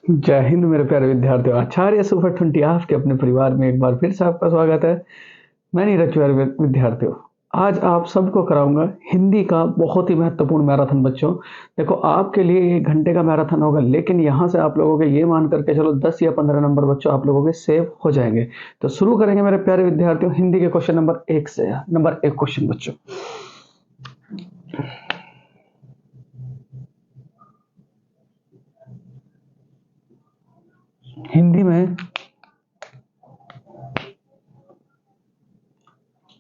जय हिंद मेरे प्यारे विद्यार्थियों। आचार्य सुपर 20 आपके अपने परिवार में एक बार फिर से आपका स्वागत है। मैं नीरज प्यारे विद्यार्थियों, आज आप सबको कराऊंगा हिंदी का बहुत ही महत्वपूर्ण मैराथन। बच्चों देखो, आपके लिए 1 घंटे का मैराथन होगा, लेकिन यहाँ से आप लोगों के ये मान करके चलो 10 या 15 नंबर बच्चों आप लोगों के सेव हो जाएंगे। तो शुरू करेंगे मेरे प्यारे विद्यार्थियों हिंदी के क्वेश्चन नंबर 1 से। नंबर 1 क्वेश्चन बच्चों, हिंदी में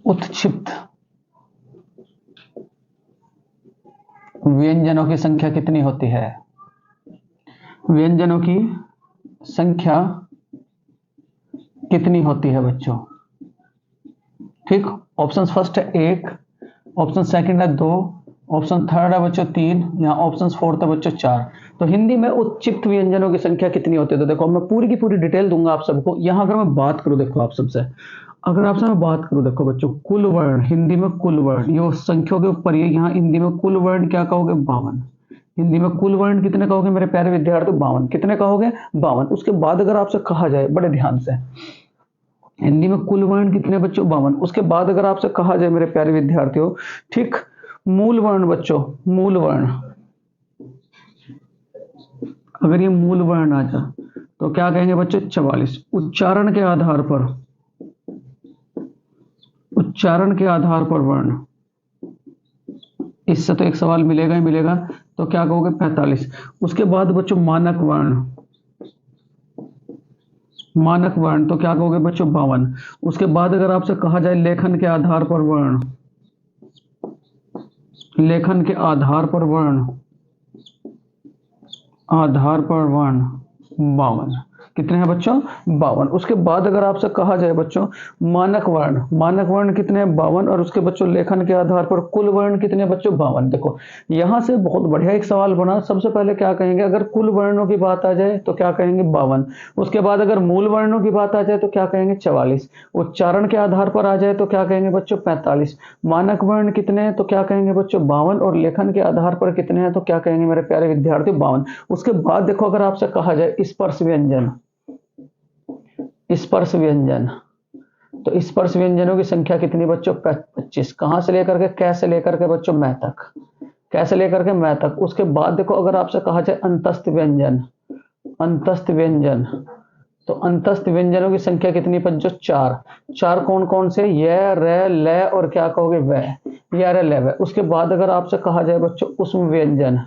उत्क्षिप्त व्यंजनों की संख्या कितनी होती है? व्यंजनों की संख्या कितनी होती है बच्चों? ठीक, ऑप्शन फर्स्ट है 1, ऑप्शन सेकंड है 2, ऑप्शन थर्ड है बच्चों 3, या ऑप्शन फोर्थ है बच्चों 4। तो हिंदी में उत्क्षिप्त व्यंजनों की संख्या कितनी होती है? तो देखो, मैं पूरी की पूरी डिटेल दूंगा आप सबको। यहां अगर मैं बात करूं, देखो आप सबसे, अगर आपसे मैं बात करूं, देखो बच्चों, कुल वर्ण, हिंदी में कुल वर्ण, ये संख्याओं के ऊपर, ये यहाँ हिंदी में कुल वर्ण क्या कहोगे? 52। हिंदी में कुल वर्ण कितने कहोगे मेरे प्यारे विद्यार्थी? 52। कितने कहोगे? 52। उसके बाद अगर आपसे कहा जाए, बड़े ध्यान से, हिंदी में कुल वर्ण कितने बच्चों? 52। उसके बाद अगर आपसे कहा जाए मेरे प्यारे विद्यार्थियों, ठीक, मूल वर्ण बच्चों, मूल वर्ण, अगर ये मूल वर्ण आ जा तो क्या कहेंगे बच्चों? 44। उच्चारण के आधार पर, उच्चारण के आधार पर वर्ण, इससे तो एक सवाल मिलेगा ही मिलेगा, तो क्या कहोगे? 45। उसके बाद बच्चों मानक वर्ण, मानक वर्ण, तो क्या कहोगे बच्चों? 52। उसके बाद अगर आपसे कहा जाए लेखन के आधार पर वर्ण, लेखन के आधार पर वर्ण, आधार पर वर्ण 52। कितने हैं बच्चों? 52। उसके बाद अगर आपसे कहा जाए बच्चों मानक वर्ण, मानक वर्ण कितने हैं? 52। और उसके बच्चों लेखन के आधार पर कुल वर्ण कितने बच्चों? 52। देखो, यहां से बहुत बढ़िया एक सवाल बना। सबसे पहले क्या कहेंगे? अगर कुल वर्णों की बात आ जाए तो क्या कहेंगे? 52। उसके बाद अगर मूल वर्णों की बात आ जाए तो क्या कहेंगे? 44। उच्चारण के आधार पर आ जाए तो क्या कहेंगे बच्चों? 45। मानक वर्ण कितने हैं तो क्या कहेंगे बच्चों? 52। और लेखन के आधार पर कितने हैं तो क्या कहेंगे मेरे प्यारे विद्यार्थी? 52। उसके बाद देखो, अगर आपसे कहा जाए स्पर्श व्यंजन, स्पर्श व्यंजन, तो स्पर्श व्यंजनों की संख्या कितनी बच्चों? 25। कहां से लेकर के, कैसे लेकर के बच्चों? मैं तक, कैसे लेकर के? मैं तक। उसके बाद देखो, अगर आपसे कहा जाए अंतस्थ व्यंजन, अंतस्थ व्यंजन, तो अंतस्थ व्यंजनों की संख्या कितनी बच्चों? 4। 4 कौन कौन से? य, र, ल और क्या कहोगे? व, य, र, ल, व। उसके बाद अगर आपसे कहा जाए बच्चों उष्म व्यंजन,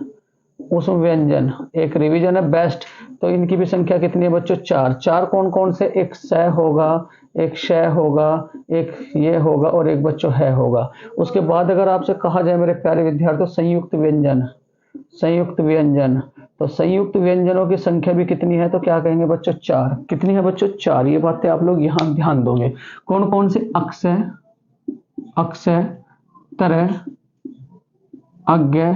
उष्म व्यंजन, एक रिवीजन है बेस्ट, तो इनकी भी संख्या कितनी है बच्चों? 4। 4 कौन कौन से? एक स होगा, एक श होगा, एक ये होगा और एक बच्चों है होगा। उसके बाद अगर आपसे कहा जाए मेरे प्यारे विद्यार्थियों संयुक्त व्यंजन, संयुक्त व्यंजन, तो संयुक्त व्यंजनों की संख्या भी कितनी है तो क्या कहेंगे बच्चों? 4। कितनी है बच्चों? 4। ये बातें आप लोग यहां ध्यान दोगे। कौन कौन से? अक्षय, अक्षय, तरह, अज्ञ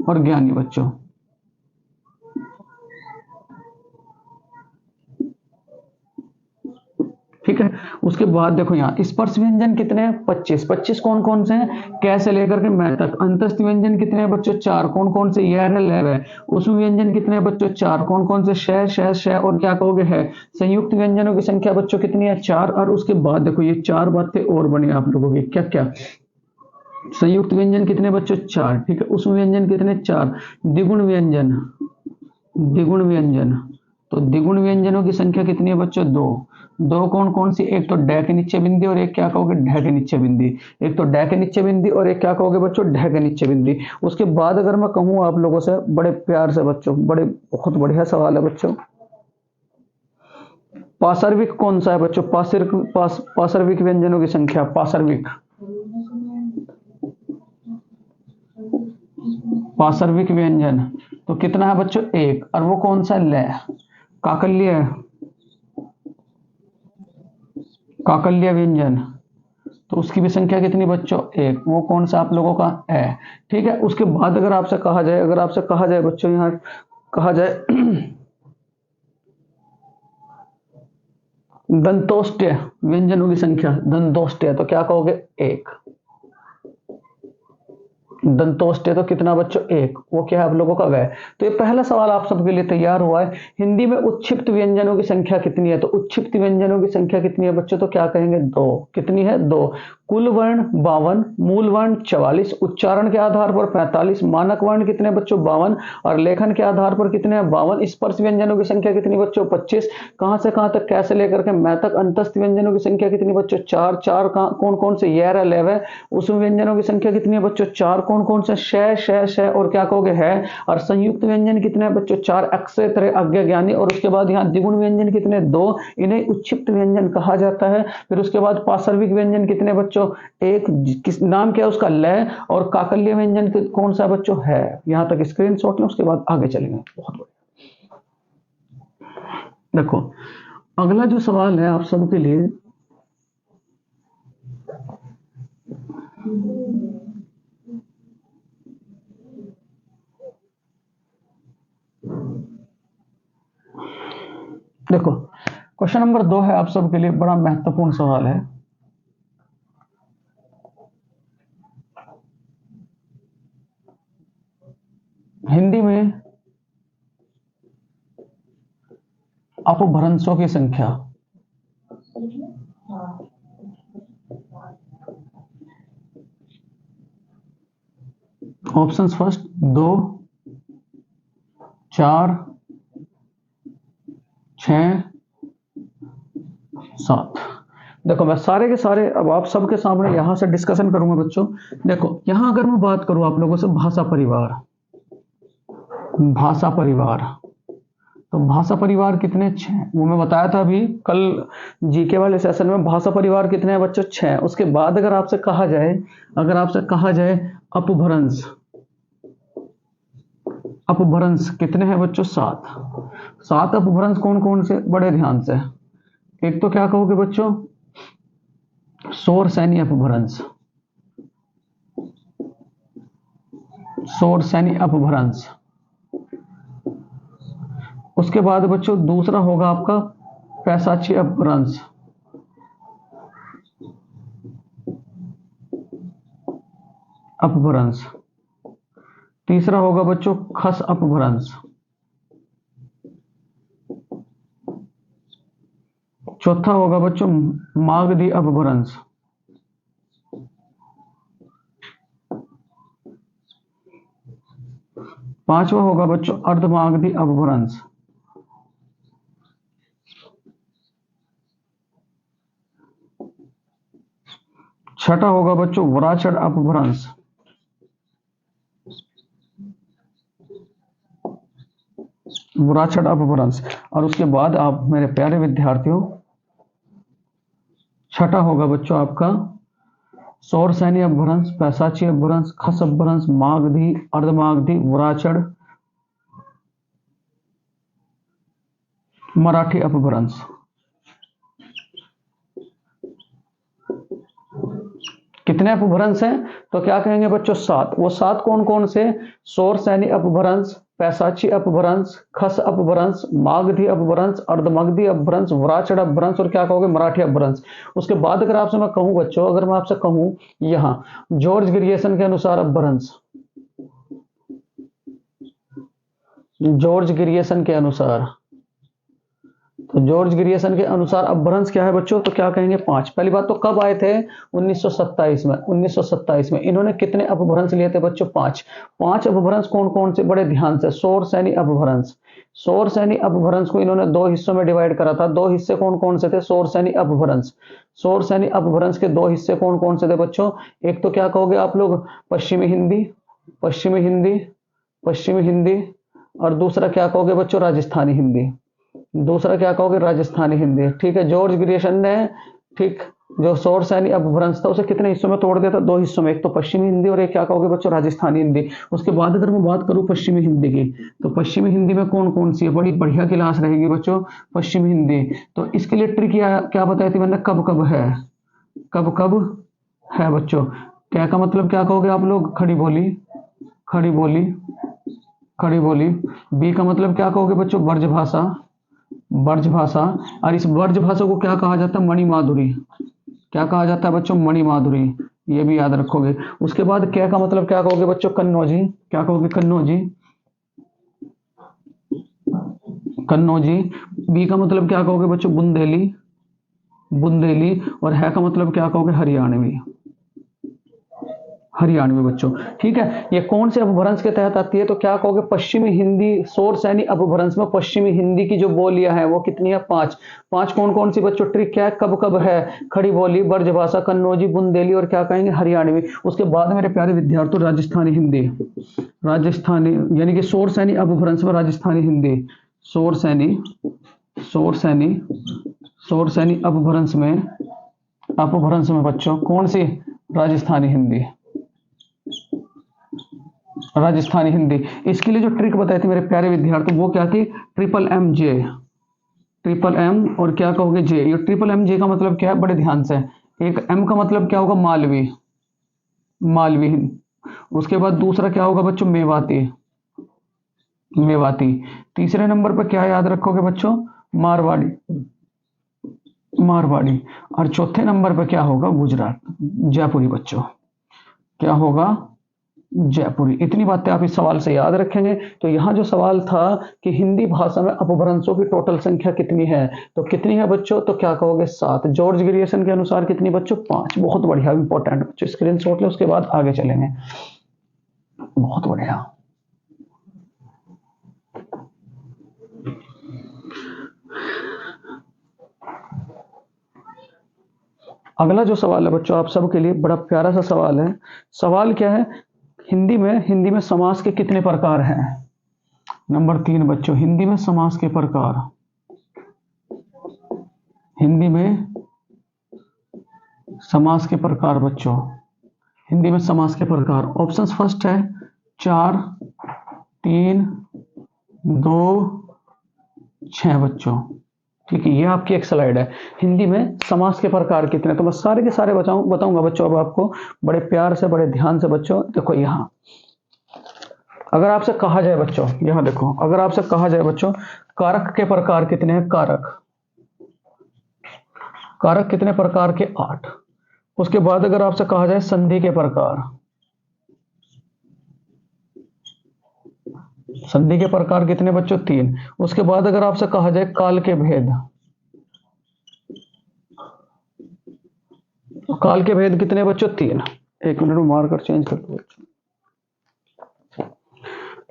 और ज्ञानी बच्चों। ठीक है। उसके बाद देखो यहाँ स्पर्श व्यंजन कितने हैं? 25। 25 कौन कौन से हैं? कैसे लेकर के मैं तक। अंतस्थ व्यंजन कितने हैं बच्चों? 4। कौन कौन से? ये है, ले है। उसमें व्यंजन कितने हैं बच्चों? 4। कौन कौन से? शह, शह, शह और क्या कहोगे? है। संयुक्त व्यंजनों की संख्या बच्चों कितनी है? 4। और उसके बाद देखो ये 4 बातें और बनी आप लोगों की, क्या क्या? संयुक्त व्यंजन कितने बच्चों? 4। ठीक है। उसमें व्यंजन कितने? 4। द्विगुण व्यंजन, द्विगुण व्यंजन, तो द्विगुण व्यंजनों की संख्या कितनी है बच्चों? 2। 2 कौन कौन सी? एक तो डै के नीचे बिंदी और एक क्या कहोगे? ढह के नीचे बिंदी। एक तो डै के नीचे बिंदी और एक क्या कहोगे बच्चों? ढह के नीचे बिंदी। उसके बाद अगर मैं कहूं आप लोगों से बड़े प्यार से बच्चों, बड़े बहुत बढ़िया सवाल है बच्चों, पार्श्विक कौन सा है बच्चों? पार्श्विक व्यंजनों की संख्या, पार्श्विक, पार्श्विक व्यंजन, तो कितना है बच्चों? 1। और वो कौन सा? ल, काकल्य, काकल्य व्यंजन, तो उसकी भी संख्या कितनी बच्चों? 1। वो कौन सा आप लोगों का? है। ठीक है। उसके बाद अगर आपसे कहा जाए, अगर आपसे कहा जाए बच्चों, यहाँ कहा जाए दंतोष्ट्य व्यंजनों की संख्या, दंतोष्ट्य, तो क्या कहोगे? 1। दंतोष्टे तो कितना बच्चों, एक, वो क्या है आप लोगों का वह। तो ये पहला सवाल आप सबके लिए तैयार हुआ है। हिंदी में उच्छिप्त व्यंजनों की संख्या कितनी है? तो उच्छिप्त व्यंजनों की संख्या कितनी है बच्चों? तो क्या कहेंगे, दो। कितनी है? दो। कुल वर्ण 52, मूल वर्ण 44, उच्चारण के आधार पर 45, मानक वर्ण कितने बच्चों? 52, और लेखन के आधार पर कितने हैं? 52। स्पर्श व्यंजनों की संख्या कितनी बच्चों? 25। कहां से कहां तक, कैसे लेकर के मैं तक। अंतस्थ व्यंजनों की संख्या कितनी बच्चों? 4। 4 कौन कौन से? यर, लेव है। उसमें व्यंजनों की संख्या कितनी है बच्चों? 4। कौन कौन से? श, श, श और क्या कहोगे, है। और संयुक्त व्यंजन कितने हैं बच्चों? 4। अक्ष, त्र, अज्ञ, ज्ञानी। और उसके बाद यहाँ द्विगुण व्यंजन कितने? 2। इन्हें उच्छिप्त व्यंजन कहा जाता है। फिर उसके बाद पार्श्विक व्यंजन कितने बच्चों? एक। किस नाम क्या है उसका? लय। और काकल्य व्यंजन कौन सा बच्चों? है। यहां तक स्क्रीनशॉट लें, उसके बाद आगे चलेंगे। बहुत बढ़िया। देखो अगला जो सवाल है आप सबके लिए, देखो क्वेश्चन नंबर 2 है आप सबके लिए, बड़ा महत्वपूर्ण सवाल है। हिंदी में अपभ्रंशों की संख्या। Options first, 2, 4, 6, 7। देखो मैं सारे के सारे अब आप सबके सामने यहां से डिस्कशन करूंगा बच्चों। देखो यहां अगर मैं बात करूं आप लोगों से भाषा परिवार, भाषा परिवार, तो भाषा परिवार कितने? 6। वो मैं बताया था अभी कल जीके वाले सेशन में, भाषा परिवार कितने हैं बच्चों? 6। उसके बाद अगर आपसे कहा जाए, अगर आपसे कहा जाए अपभ्रंश, अपभ्रंश कितने हैं बच्चों? 7। 7 अपभ्रंश कौन कौन से? बड़े ध्यान से। एक तो क्या कहोगे बच्चों? शोर सैनी अपभ्रंश, शोर सैनी अपभ्रंश। उसके बाद बच्चों दूसरा होगा आपका पैशाची अपभ्रंश, अपभ्रंश। तीसरा होगा बच्चों खस अपभ्रंश। चौथा होगा बच्चों मागधी अपभ्रंश। पांचवा होगा बच्चों अर्धमागधी अपभ्रंश। छठा होगा बच्चों वराचड़ अपभ्रंश। वराचड़ अपभ्रंश। और उसके बाद आप मेरे प्यारे विद्यार्थियों, छठा होगा बच्चों आपका सौर सैनी अपभ्रंश, पैशाची अपभ्रंश, खस अपभ्रंश, मागधी, अर्धमागधी, वराचड़, मराठी अपभ्रंश। कितने अपभ्रंश हैं? तो क्या कहेंगे बच्चों? 7। वो 7 कौन कौन से? सौर सैनी अपभ्रंश, पैशाची अपभ्रंश, खस अपभ्रंश, मागधी अपभ्रंश, अर्धमागधी अपभ्रंश, वराचड़ अपभ्रंश, और क्या कहोगे? मराठी अपभ्रंश। उसके बाद अगर आपसे मैं कहूं बच्चों, अगर मैं आपसे कहूं यहां जॉर्ज ग्रियर्सन के अनुसार अपभ्रंश, जॉर्ज ग्रियर्सन के अनुसार, तो जॉर्ज ग्रियर्सन के अनुसार अपभ्रंश क्या है बच्चों? तो क्या कहेंगे? 5। पहली बात तो कब आए थे? 1927 में। 1927 में इन्होंने कितने अपभ्रंश लिए थे बच्चों? 5। 5 अपभ्रंश कौन कौन से? बड़े ध्यान से, सौर सैनी अपभ्रंश। सौर सैनी अपभ्रंश को इन्होंने 2 हिस्सों में डिवाइड करा था। 2 हिस्से कौन कौन से थे? सौर सैनी अपभ्रंश। सौर सैनी अपभ्रंश के 2 हिस्से कौन कौन से थे बच्चों? एक तो क्या कहोगे आप लोग? पश्चिमी हिंदी, पश्चिमी हिंदी, पश्चिमी हिंदी। और दूसरा क्या कहोगे बच्चों? राजस्थानी हिंदी। दूसरा क्या कहोगे? राजस्थानी हिंदी। ठीक है। जॉर्ज ग्रियर्सन ने, ठीक, जो सौर सैनी अपभ्रंश था उसे कितने हिस्सों में तोड़ दिया था? 2 हिस्सों में। एक तो पश्चिमी हिंदी और एक क्या कहोगे बच्चों? राजस्थानी हिंदी। उसके बाद अगर मैं बात करूं पश्चिमी हिंदी की, तो पश्चिमी हिंदी में कौन कौन सी है? बड़ी बढ़िया क्लास रहेगी बच्चों पश्चिमी हिंदी। तो इसके लिए ट्रिक क्या बताई थी मैंने? कब कब है, कब कब है बच्चों। क्या का मतलब क्या कहोगे आप लोग? खड़ी बोली, खड़ी बोली, खड़ी बोली। बी का मतलब क्या कहोगे बच्चों? ब्रज भाषा, ब्रज भाषा। और इस ब्रज भाषा को क्या कहा जाता है? मणि माधुरी। क्या कहा जाता है बच्चों? मणि माधुरी। ये भी याद रखोगे। उसके बाद क्या का मतलब क्या कहोगे बच्चों? कन्नौजी। क्या कहोगे? कन्नौजी। कन्नौजी। बी का मतलब क्या कहोगे बच्चों? बुंदेली। बुंदेली। और है का मतलब क्या कहोगे? हरियाणवी। हरियाणवी बच्चों। ठीक है, ये कौन से अपभ्रंश के तहत आती है? तो क्या कहोगे? पश्चिमी हिंदी शोर सैनी अपभ्रंश में पश्चिमी हिंदी की जो बोलियां हैं वो कितनी है? पांच। पांच कौन कौन सी बच्चों? ट्रिक क्या है? कब कब है? खड़ी बोली, ब्रजभाषा, कन्नौजी, बुंदेली और क्या कहेंगे? हरियाणवी। उसके बाद मेरे प्यारे विद्यार्थियों राजस्थानी हिंदी। राजस्थानी यानी कि शोर सैनी अपभ्रंश में राजस्थानी हिंदी। शोर सैनी, शोर सैनी, शोर सैनी अपभ्रंश में, अपभ्रंश में बच्चों कौन सी? राजस्थानी हिंदी। राजस्थानी हिंदी। इसके लिए जो ट्रिक बताई थी मेरे प्यारे विद्यार्थी वो क्या थी? Triple M J. Triple M और क्या कहोगे? जे। ये ट्रिपल एम जे का मतलब क्या है? बड़े ध्यान से। एक एम का मतलब क्या होगा? मालवी। मालवी। उसके बाद दूसरा क्या होगा बच्चों? मेवाती। मेवाती। तीसरे नंबर पर क्या याद रखोगे बच्चों? मारवाड़ी। मारवाड़ी। और चौथे नंबर पर क्या होगा? गुजरात, जयपुरी बच्चों। क्या होगा? जयपुरी। इतनी बातें आप इस सवाल से याद रखेंगे। तो यहां जो सवाल था कि हिंदी भाषा में अपभ्रंशों की टोटल संख्या कितनी है, तो कितनी है बच्चों? तो क्या कहोगे? 7। जॉर्ज ग्रियर्सन के अनुसार कितनी बच्चों? 5। बहुत बढ़िया, इंपॉर्टेंट बच्चों, स्क्रीनशॉट ले, उसके बाद आगे चलेंगे। बहुत बढ़िया। अगला जो सवाल है बच्चों आप सबके लिए बड़ा प्यारा सा सवाल है। सवाल क्या है? हिंदी में समास के कितने प्रकार हैं? नंबर 3 बच्चों, हिंदी में समास के प्रकार। हिंदी में समास के प्रकार बच्चों। हिंदी में समास के प्रकार। ऑप्शंस फर्स्ट है 4, 3, 2, 6 बच्चों। ठीक है, ये आपकी एक स्लाइड है। हिंदी में समास के प्रकार कितने? तो मैं सारे के सारे बताऊंगा बच्चों अब आपको, बड़े प्यार से, बड़े ध्यान से बच्चों। देखो यहाँ अगर आपसे कहा जाए बच्चों, यहाँ देखो, अगर आपसे कहा जाए बच्चों कारक के प्रकार कितने हैं? कारक। कारक कितने प्रकार के? 8। उसके बाद अगर आपसे कहा जाए संधि के प्रकार, संधि के प्रकार कितने बच्चों? 3। उसके बाद अगर आपसे कहा जाए काल के भेद, काल के भेद कितने बच्चों? 3। एक मिनट में मार्कर चेंज कर दो बच्चों।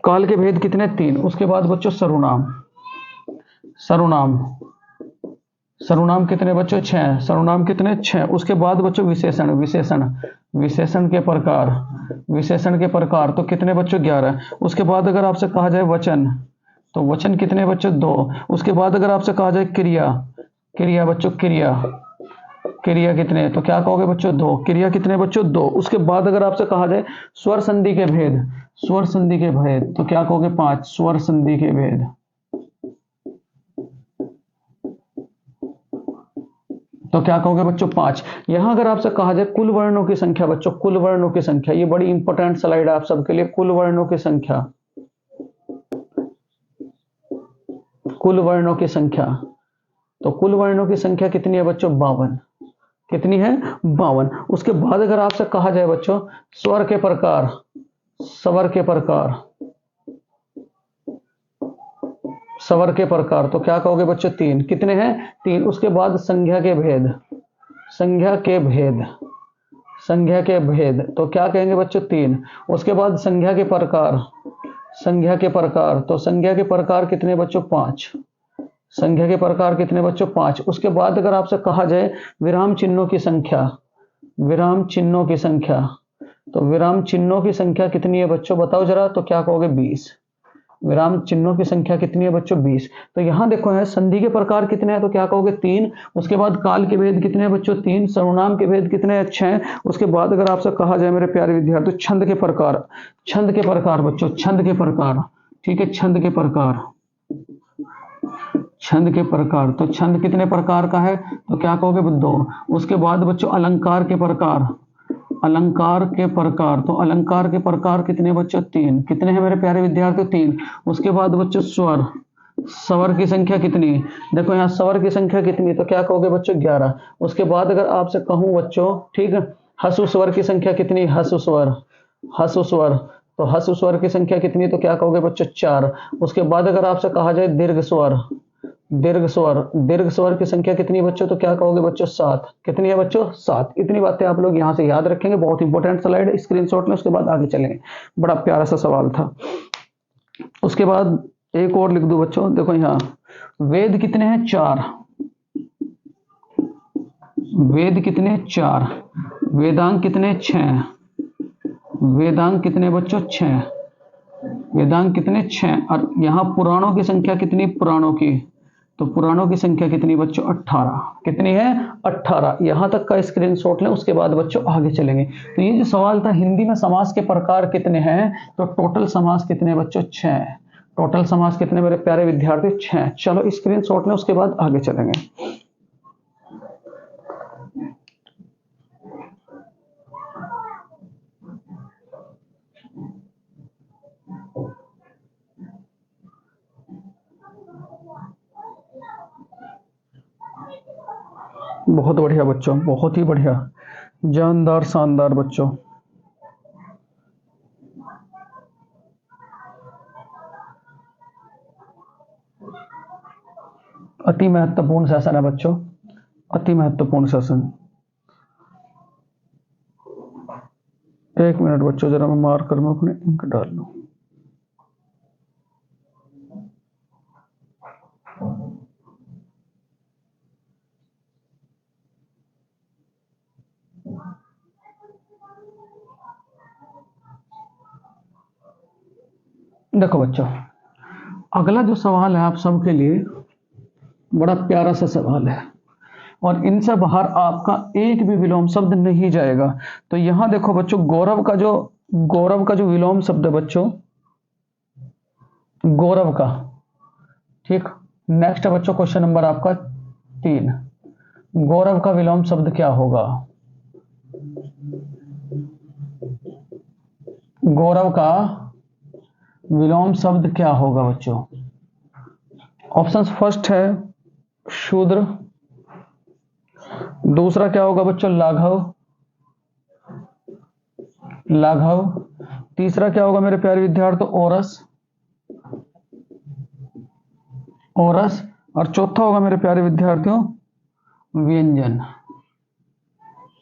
काल के भेद कितने? 3। उसके बाद बच्चों सर्वनाम। सर्वनाम, सर्वनाम कितने बच्चों? 6। सर्वनाम कितने? 6। उसके बाद बच्चों विशेषण। विशेषण, विशेषण के प्रकार। विशेषण के प्रकार तो कितने बच्चों? 11। उसके बाद अगर आपसे कहा जाए वचन, तो वचन कितने बच्चों? 2। उसके बाद अगर आपसे कहा जाए क्रिया, क्रिया बच्चों, क्रिया, क्रिया कितने? तो क्या कहोगे बच्चों? 2। क्रिया कितने बच्चों? 2। उसके बाद अगर आपसे कहा जाए स्वर संधि के भेद, स्वर संधि के भेद, तो क्या कहोगे? 5। स्वर संधि के भेद, तो क्या कहोगे बच्चों? 5। यहां अगर आपसे कहा जाए कुल वर्णों की संख्या बच्चों, कुल वर्णों की संख्या, ये बड़ी इंपॉर्टेंट स्लाइड है आप सबके लिए। कुल वर्णों की संख्या, कुल वर्णों की संख्या, तो कुल वर्णों की संख्या कितनी है बच्चों? 52। कितनी है? 52। उसके बाद अगर आपसे कहा जाए बच्चों स्वर के प्रकार, स्वर के प्रकार, स्वर के प्रकार, तो क्या कहोगे बच्चों? 3। कितने हैं? 3। उसके बाद संज्ञा के भेद, संज्ञा के भेद, संज्ञा के भेद, तो क्या कहेंगे बच्चों? 3। उसके बाद संज्ञा के प्रकार, संज्ञा के प्रकार, तो संज्ञा के प्रकार कितने बच्चों? 5। संख्या के प्रकार कितने बच्चों? 5। उसके बाद अगर आपसे कहा जाए विराम चिन्हों की संख्या, विराम चिन्हों की संख्या, तो विराम चिन्हों की संख्या कितनी है बच्चों? बताओ जरा, तो क्या कहोगे? 20। विराम चिन्हों की संख्या कितनी है बच्चों? 20। तो यहां देखो है संधि के प्रकार कितने हैं? तो क्या कहोगे? 3। उसके बाद काल के भेद कितने हैं बच्चों? 3। सर्वनाम के भेद कितने हैं? 6। उसके बाद अगर आपसे कहा जाए मेरे प्यारे विद्यार्थी छंद के प्रकार, छंद के प्रकार बच्चों, छंद के प्रकार। ठीक है, छंद के प्रकार, छंद के प्रकार, तो छंद कितने प्रकार का है? तो क्या कहोगे? 2। उसके बाद बच्चों अलंकार के प्रकार, अलंकार के प्रकार, तो अलंकार के प्रकार कितने बच्चों? 3। कितने हैं मेरे प्यारे विद्यार्थी? 3। उसके बाद बच्चों स्वर, स्वर की संख्या कितनी? देखो यहाँ स्वर की संख्या कितनी, तो क्या कहोगे बच्चों? 11। उसके बाद अगर आपसे कहूं बच्चों, ठीक है, हसु स्वर की संख्या कितनी, हसु स्वर, हसु स्वर, तो हसु स्वर की संख्या कितनी, तो क्या कहोगे बच्चों 4। उसके बाद अगर आपसे कहा जाए दीर्घ स्वर, दीर्घ स्वर, दीर्घ स्वर की संख्या कितनी है बच्चों, तो क्या कहोगे बच्चों 7। कितनी है बच्चों 7। इतनी बातें आप लोग यहां से याद रखेंगे, बहुत इंपॉर्टेंट स्लाइड है, स्क्रीनशॉट में, उसके बाद आगे चलेंगे। बड़ा प्यारा सा सवाल था। उसके बाद एक और लिख दूं बच्चों, देखो यहाँ वेद कितने हैं 4, वेद कितने 4, वेदांग कितने 6, वेदांग कितने बच्चों 6, वेदांग कितने 6। और यहाँ पुराणों की संख्या कितनी, पुराणों की, तो पुराणों की संख्या कितनी बच्चों 18। कितनी है 18। यहां तक का स्क्रीनशॉट लें, उसके बाद बच्चों आगे चलेंगे। तो ये जो सवाल था हिंदी में समास के प्रकार कितने हैं, तो टोटल समास कितने बच्चों 6। टोटल समास कितने मेरे प्यारे विद्यार्थी 6। चलो स्क्रीनशॉट लें, उसके बाद आगे चलेंगे। बहुत बढ़िया बच्चों, बहुत ही बढ़िया, जानदार शानदार बच्चों। अति महत्वपूर्ण सेशन है बच्चों, अति महत्वपूर्ण सेशन। एक मिनट बच्चों, जरा मैं मार्कर में अपने इंक डाल लूं। देखो बच्चों, अगला जो सवाल है आप सबके लिए बड़ा प्यारा सा सवाल है, और इनसे बाहर आपका एक भी विलोम शब्द नहीं जाएगा। तो यहां देखो बच्चों, गौरव का जो विलोम शब्द है बच्चों, गौरव का, ठीक। नेक्स्ट है बच्चों क्वेश्चन नंबर आपका 3, गौरव का विलोम शब्द क्या होगा, गौरव का विलोम शब्द क्या होगा बच्चों। ऑप्शन फर्स्ट है शूद्र, दूसरा क्या होगा बच्चों लाघव, लाघव, तीसरा क्या होगा मेरे प्यारे विद्यार्थी ओरस, ओरस, और चौथा होगा मेरे प्यारे विद्यार्थियों व्यंजन,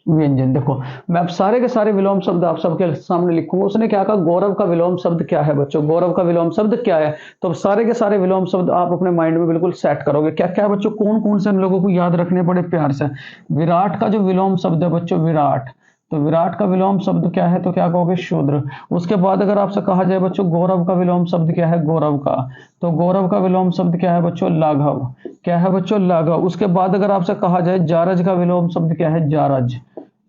व्यंजन। देखो मैं अब सारे के सारे विलोम शब्द आप सबके सामने लिखूंगा। उसने क्या कहा, गौरव का विलोम शब्द क्या है बच्चों, गौरव का विलोम शब्द क्या है। तो अब सारे के सारे विलोम शब्द आप अपने माइंड में बिल्कुल सेट करोगे। क्या क्या बच्चों, कौन कौन से हम लोगों को याद रखने पड़े प्यार से। विराट का जो विलोम शब्द है बच्चों, विराट, तो विराट का विलोम शब्द क्या है, तो क्या कहोगे शूद्र। उसके बाद अगर आपसे कहा जाए बच्चों गौरव का विलोम शब्द क्या है, गौरव का, तो गौरव का विलोम शब्द क्या है बच्चों लाघव, क्या है बच्चों लाघव। उसके बाद अगर आपसे कहा जाए जारज का विलोम शब्द क्या है, जारज,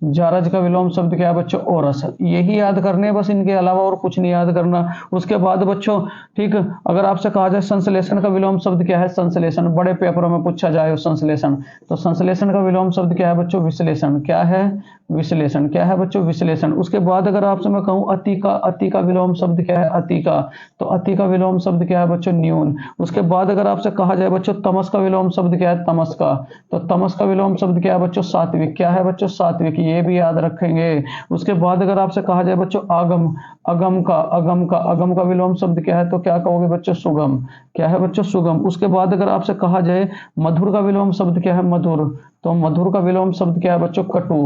जारज का विलोम शब्द क्या है बच्चों ओरस। यही याद करने बस, इनके अलावा और कुछ नहीं याद करना। उसके बाद बच्चों ठीक, अगर आपसे कहा जाए संश्लेषण का विलोम शब्द क्या है, संश्लेषण, बड़े पेपरों में पूछा जाए संश्लेषण, तो संश्लेषण का विलोम शब्द क्या है बच्चों विश्लेषण, क्या है विश्लेषण, क्या है बच्चों विश्लेषण। उसके बाद अगर आपसे मैं कहूं अति का, अति का विलोम शब्द क्या है, अति का, तो अति का विलोम शब्द क्या है बच्चों न्यून। उसके बाद अगर आपसे कहा जाए बच्चों तमस का विलोम शब्द क्या है, तमस का, तो तमस का विलोम शब्द क्या है बच्चों सात्विक, क्या है बच्चों सात्विक, ये भी याद रखेंगे। उसके बाद अगर आपसे कहा जाए बच्चों आगम, अगम का, अगम का, अगम का विलोम शब्द क्या है, तो क्या कहोगे बच्चों सुगम, क्या है बच्चों सुगम। उसके बाद अगर आपसे कहा जाए मधुर का विलोम शब्द क्या है, मधुर, तो मधुर का विलोम शब्द क्या है बच्चों कटु,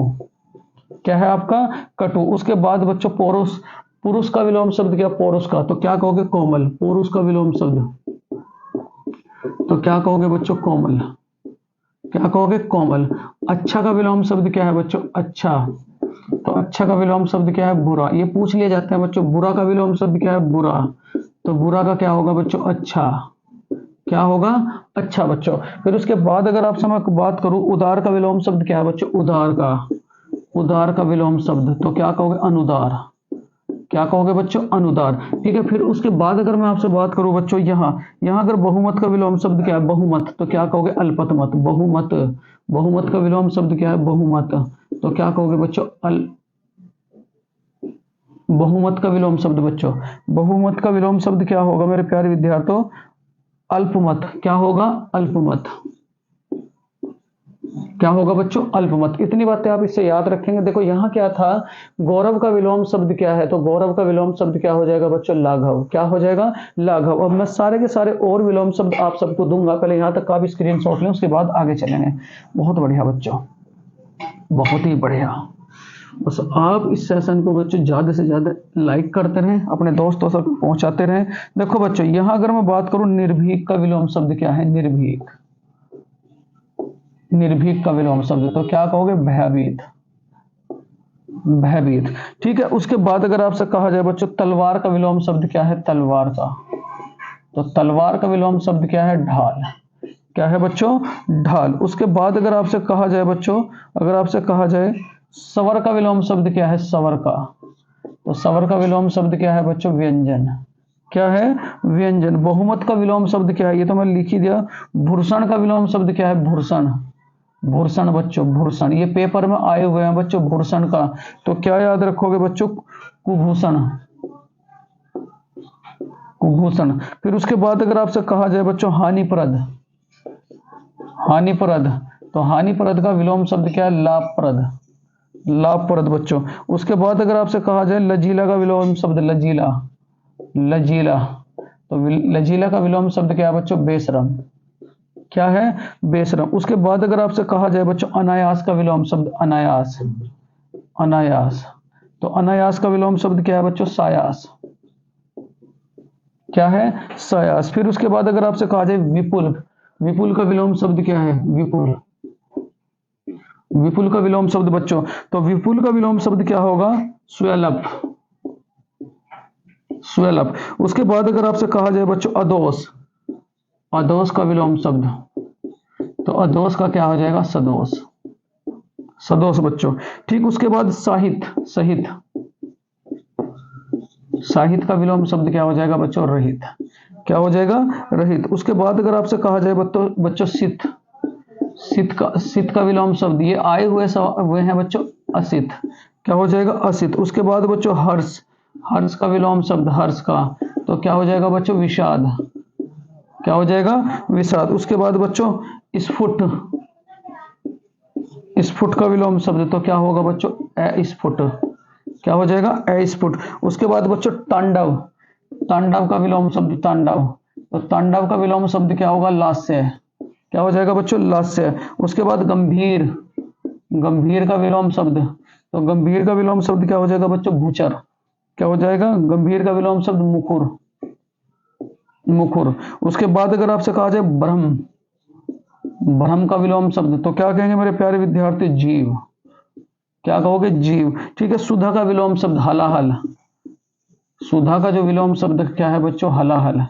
क्या है आपका कटु। उसके बाद बच्चों पौरुष, पुरुष का विलोम शब्द क्या, पौरुष का, तो क्या कहोगे कोमल, पुरुष का विलोम शब्द, तो क्या कहोगे बच्चों कोमल, क्या कहोगे कोमल। अच्छा का विलोम शब्द क्या है बच्चों, अच्छा, तो अच्छा का विलोम शब्द क्या है बुरा। ये पूछ लिए जाते हैं बच्चों, बुरा का विलोम शब्द क्या है, बुरा, तो बुरा का क्या होगा बच्चों अच्छा, क्या होगा अच्छा बच्चों। फिर उसके बाद अगर आपसे मैं बात करूं उदार का विलोम शब्द क्या है बच्चों, उदार का, उदार का विलोम शब्द, तो क्या कहोगे अनुदार, क्या कहोगे बच्चों अनुदार, ठीक है। फिर उसके बाद अगर मैं आपसे बात करूं बच्चों यहाँ, यहाँ अगर बहुमत का विलोम शब्द क्या है, बहुमत, तो क्या कहोगे अल्पतमत, बहुमत, बहुमत का विलोम शब्द क्या है बहुमत, तो क्या कहोगे बच्चों बहुमत का विलोम शब्द बच्चों, बहुमत का विलोम शब्द क्या होगा मेरे प्यारे विद्यार्थियों, अल्पमत, क्या होगा अल्पमत। क्या होगा बच्चों, अल्पमत। इतनी बातें आप इससे याद रखेंगे। देखो यहाँ क्या था, गौरव का विलोम शब्द क्या है, तो गौरव का विलोम शब्द क्या हो जाएगा बच्चों, लाघव। क्या हो जाएगा, लाघव। अब मैं सारे के सारे और विलोम शब्द आप सबको दूंगा, पहले यहाँ तक का भी स्क्रीनशॉट लें, उसके बाद आगे चलेंगे। बहुत बढ़िया बच्चों, बहुत ही बढ़िया। बस आप इस सेशन को बच्चों ज्यादा से ज्यादा लाइक करते रहें, अपने दोस्तों तक पहुंचाते रहें। देखो बच्चों, यहां अगर मैं बात करूं, निर्भीक का विलोम शब्द क्या है, निर्भीक। निर्भीक का विलोम शब्द तो क्या कहोगे, भयभीत। भयभीत, ठीक है। उसके बाद अगर आपसे कहा जाए बच्चों, तलवार का विलोम शब्द क्या है, तलवार का, तो तलवार का विलोम शब्द क्या है, ढाल। क्या है बच्चों, ढाल। उसके बाद अगर आपसे कहा जाए बच्चों, अगर आपसे कहा जाए सवर का विलोम शब्द क्या है, सवर का, तो सवर का विलोम शब्द क्या है बच्चों, व्यंजन। क्या है, व्यंजन। बहुमत का विलोम शब्द क्या है, ये तो मैं लिख ही दिया। भूषण का विलोम शब्द क्या है, भूषण। भूषण बच्चों, भूषण, ये पेपर में आए हुए हैं बच्चों, भूषण का। तो क्या याद रखोगे बच्चों, कुभूषण। कुभूषण। फिर उसके बाद अगर आपसे कहा जाए बच्चों, हानिप्रद। हानिप्रद, तो हानिप्रद का विलोम शब्द क्या है, लाभप्रद। लाभप्रद बच्चों। उसके बाद अगर आपसे कहा जाए लजीला का विलोम शब्द, लजीला। लजीला, तो लजीला का विलोम शब्द क्या है बच्चों, बेशरम। क्या है, बेशरम। उसके बाद अगर आपसे कहा जाए बच्चों, अनायास का विलोम शब्द, अनायास। अनायास, तो अनायास का विलोम शब्द क्या है बच्चों, सायास। क्या है, सायास। फिर उसके बाद अगर आपसे कहा जाए विपुल, विपुल का विलोम शब्द क्या है, विपुल। विपुल का विलोम शब्द बच्चों, तो विपुल का विलोम शब्द क्या होगा, स्वैलभ। स्वैलभ। उसके बाद अगर आपसे कहा जाए बच्चों, अदोष। अदोष का विलोम शब्द, तो अदोष का क्या हो जाएगा, सदोष। सदोष बच्चों। ठीक। उसके बाद साहित्य, सहित। साहित्य का विलोम शब्द क्या हो जाएगा बच्चों, रहित। क्या हो जाएगा, रहित। उसके बाद अगर आपसे कहा जाए बच्चों सित। सित का विलोम शब्द, ये आए हुए हैं बच्चों, असित। क्या हो जाएगा, असित। उसके बाद बच्चों हर्ष। हर्ष का विलोम शब्द, हर्ष का, तो क्या हो जाएगा बच्चों, विषाद। क्या हो जाएगा, विषाद। उसके बाद बच्चों स्फुट। स्फुट का विलोम शब्द, तो क्या होगा बच्चों, अस्फुट। क्या हो जाएगा, अस्फुट। उसके बाद बच्चों तांडव। तांडव का विलोम शब्द, तांडव, तो तांडव का विलोम शब्द क्या होगा, लास्य। क्या हो जाएगा बच्चों, लास्य। उसके बाद गंभीर। गंभीर का विलोम शब्द, तो गंभीर का विलोम शब्द क्या हो जाएगा बच्चों, भूचर। क्या हो जाएगा, गंभीर का विलोम शब्द मुखुर। मुखुर। उसके बाद अगर आपसे कहा जाए ब्रह्म। ब्रह्म का विलोम शब्द, तो क्या कहेंगे मेरे प्यारे विद्यार्थी, जीव। क्या कहोगे, जीव। ठीक है। सुधा का विलोम शब्द, हलाहल। सुधा का जो विलोम शब्द क्या है बच्चों, हलाहल।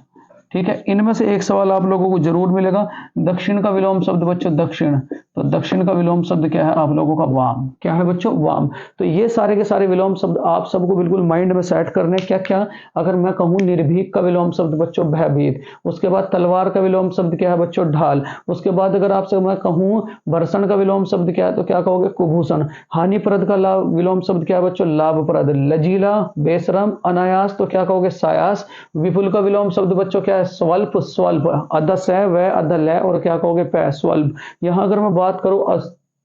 ठीक है। इनमें से एक सवाल आप लोगों को जरूर मिलेगा, दक्षिण का विलोम शब्द बच्चों, दक्षिण, तो दक्षिण का विलोम शब्द क्या है आप लोगों का, वाम। क्या है बच्चों, वाम। तो ये सारे के सारे विलोम शब्द आप सबको बिल्कुल माइंड में सेट करने। क्या क्या, अगर मैं कहूं निर्भीक का विलोम शब्द बच्चों, भयभीत। उसके बाद तलवार का विलोम शब्द क्या है बच्चों, ढाल। उसके बाद अगर आपसे मैं कहूं भर्षण का विलोम शब्द क्या है, तो क्या कहोगे, कुभूषण। हानिप्रद का विलोम शब्द क्या है बच्चों, लाभप्रद। लजीला, बेशरम, अनायास, तो क्या कहोगे, सायास। विपुल का विलोम शब्द बच्चों क्या है, स्वल्प। स्वल्प, अदस है वह, अदल है, और क्या कहोगे, पै, स्वल्प। यहां अगर मैं बात करूं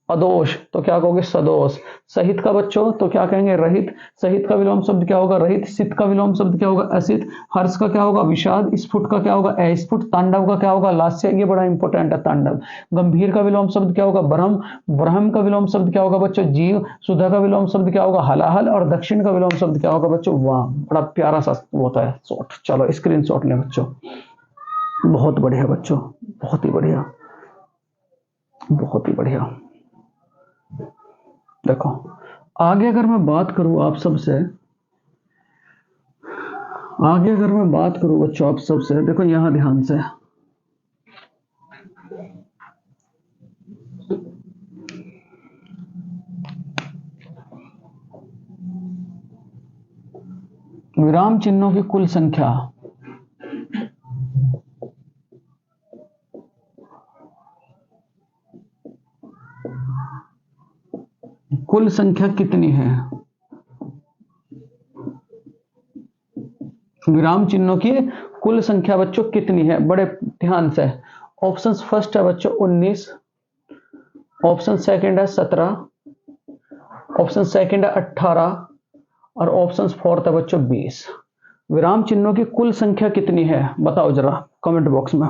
अदोष, तो क्या कहोगे, सदोष। सहित का बच्चों, तो क्या कहेंगे, रहित। सहित का विलोम शब्द क्या होगा, रहित। सित का विलोम शब्द क्या होगा, असित। हर्ष का क्या होगा, विषाद। स्फुट का क्या होगा, अस्फुट। तांडव का क्या होगा, लास्य। ये बड़ा इंपॉर्टेंट है, तांडव। गंभीर का विलोम शब्द क्या होगा, ब्रह्म। ब्रह्म का विलोम शब्द क्या होगा बच्चों, जीव। सुधा का विलोम शब्द क्या होगा, हलाहल। और दक्षिण का विलोम शब्द क्या होगा बच्चों, वाम। बड़ा प्यारा सा होता है शॉट। चलो स्क्रीन शॉट लें बच्चों। बहुत बढ़िया बच्चों, बहुत ही बढ़िया, बहुत ही बढ़िया। देखो आगे अगर मैं बात करूं आप सबसे, आगे अगर मैं बात करूं बच्चों आप सबसे, देखो यहां ध्यान से, विराम चिन्हों की कुल संख्या, कुल संख्या कितनी है, विराम चिन्हों की कुल संख्या बच्चों कितनी है, बड़े ध्यान से। ऑप्शंस फर्स्ट है बच्चों 19, ऑप्शन सेकंड है 17, ऑप्शन सेकंड है 18 और ऑप्शन फोर्थ है बच्चों 20। विराम चिन्हों की कुल संख्या कितनी है बताओ जरा कमेंट बॉक्स में।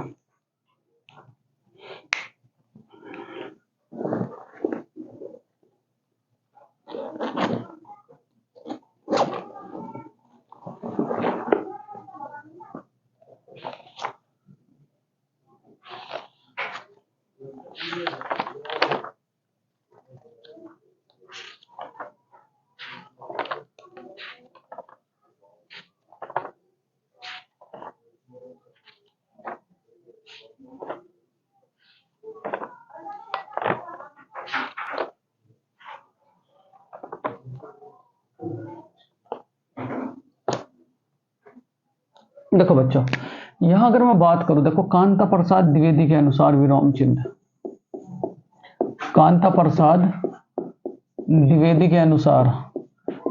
देखो बच्चों, यहां अगर मैं बात करूं, देखो कांता प्रसाद द्विवेदी के अनुसार विराम चिन्ह, कांता प्रसाद द्विवेदी के अनुसार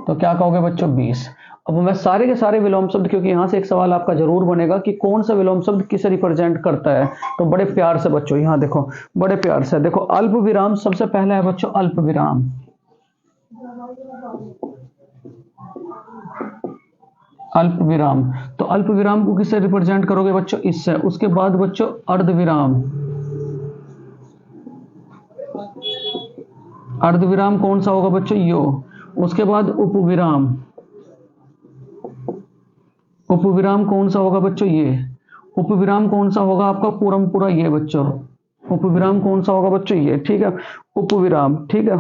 तो क्या कहोगे बच्चों 20। अब मैं सारे के सारे विलोम शब्द, क्योंकि यहां से एक सवाल आपका जरूर बनेगा कि कौन सा विलोम शब्द किसे रिप्रेजेंट करता है, तो बड़े प्यार से बच्चों यहां देखो, बड़े प्यार से देखो, अल्प विराम सबसे पहला है बच्चों, अल्प विराम। अल्प विराम, तो अल्प विराम को किससे रिप्रेजेंट करोगे बच्चों, इससे। उसके बाद बच्चों अर्ध विराम, अर्ध विराम कौन सा होगा बच्चों, यो। उसके बाद उपविराम, उपविराम कौन सा होगा बच्चों, ये। उपविराम कौन सा होगा आपका, पूरा ये बच्चों। उपविराम कौन सा होगा बच्चों, ये, ठीक है, उपविराम, ठीक है।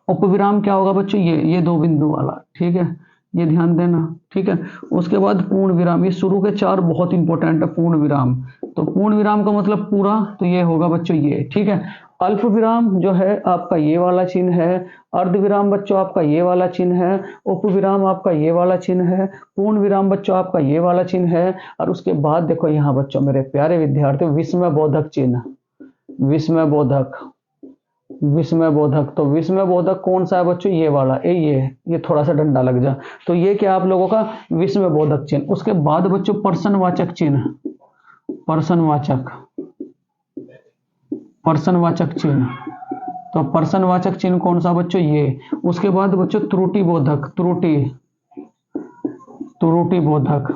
उपविराम क्या होगा बच्चों, ये 2 बिंदु वाला, ठीक है, ये ध्यान देना, ठीक है। उसके बाद पूर्ण विराम, ये शुरू के 4 बहुत इंपॉर्टेंट है। पूर्ण विराम, तो पूर्ण विराम का मतलब पूरा, तो ये होगा बच्चों ये, ठीक है। अल्प विराम जो है आपका ये वाला चिन्ह है, अर्ध विराम बच्चों आपका ये वाला चिन्ह है, उपविराम आपका ये वाला चिन्ह है, पूर्ण विराम बच्चों आपका ये वाला चिन्ह है। और उसके बाद देखो यहाँ बच्चों मेरे प्यारे विद्यार्थियों, विस्मय बोधक चिन्ह, विस्मय बोधक, विस्मय बोधक, तो विस्मय बोधक कौन सा है बच्चों, ये वाला, ये थोड़ा सा डंडा लग जा, तो ये क्या आप लोगों का विस्मय बोधक चिन्ह। उसके बाद बच्चों प्रश्नवाचक चिन्ह, प्रश्नवाचक, प्रश्नवाचक चिन्ह, तो प्रश्नवाचक चिन्ह कौन सा बच्चों, ये। उसके बाद बच्चों त्रुटि बोधक, त्रुटि, त्रुटि बोधक,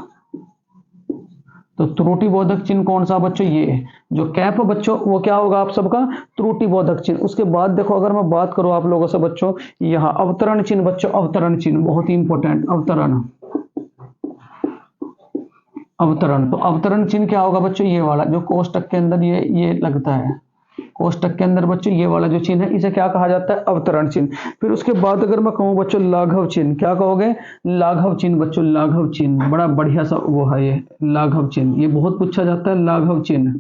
तो त्रुटि बोधक चिन्ह कौन सा बच्चों, ये जो कैप बच्चों, वो क्या होगा आप सबका, त्रुटि बोधक चिन्ह। उसके बाद देखो अगर मैं बात करूं आप लोगों से बच्चों, यहाँ अवतरण चिन्ह बच्चों, अवतरण चिन्ह बहुत ही इंपॉर्टेंट, अवतरण, अवतरण, तो अवतरण चिन्ह क्या होगा बच्चों, ये वाला जो कोष्टक के अंदर ये लगता है, कोष्टक के अंदर बच्चों ये वाला जो चिन्ह है, इसे क्या कहा जाता है, अवतरण चिन्ह। फिर उसके बाद अगर मैं कहूँ बच्चों लाघव चिन्ह, क्या कहोगे, लाघव चिन्ह बच्चों, लाघव चिन्ह, बड़ा बढ़िया सा वो है ये लाघव चिन्ह, ये बहुत पूछा जाता है लाघव चिन्ह।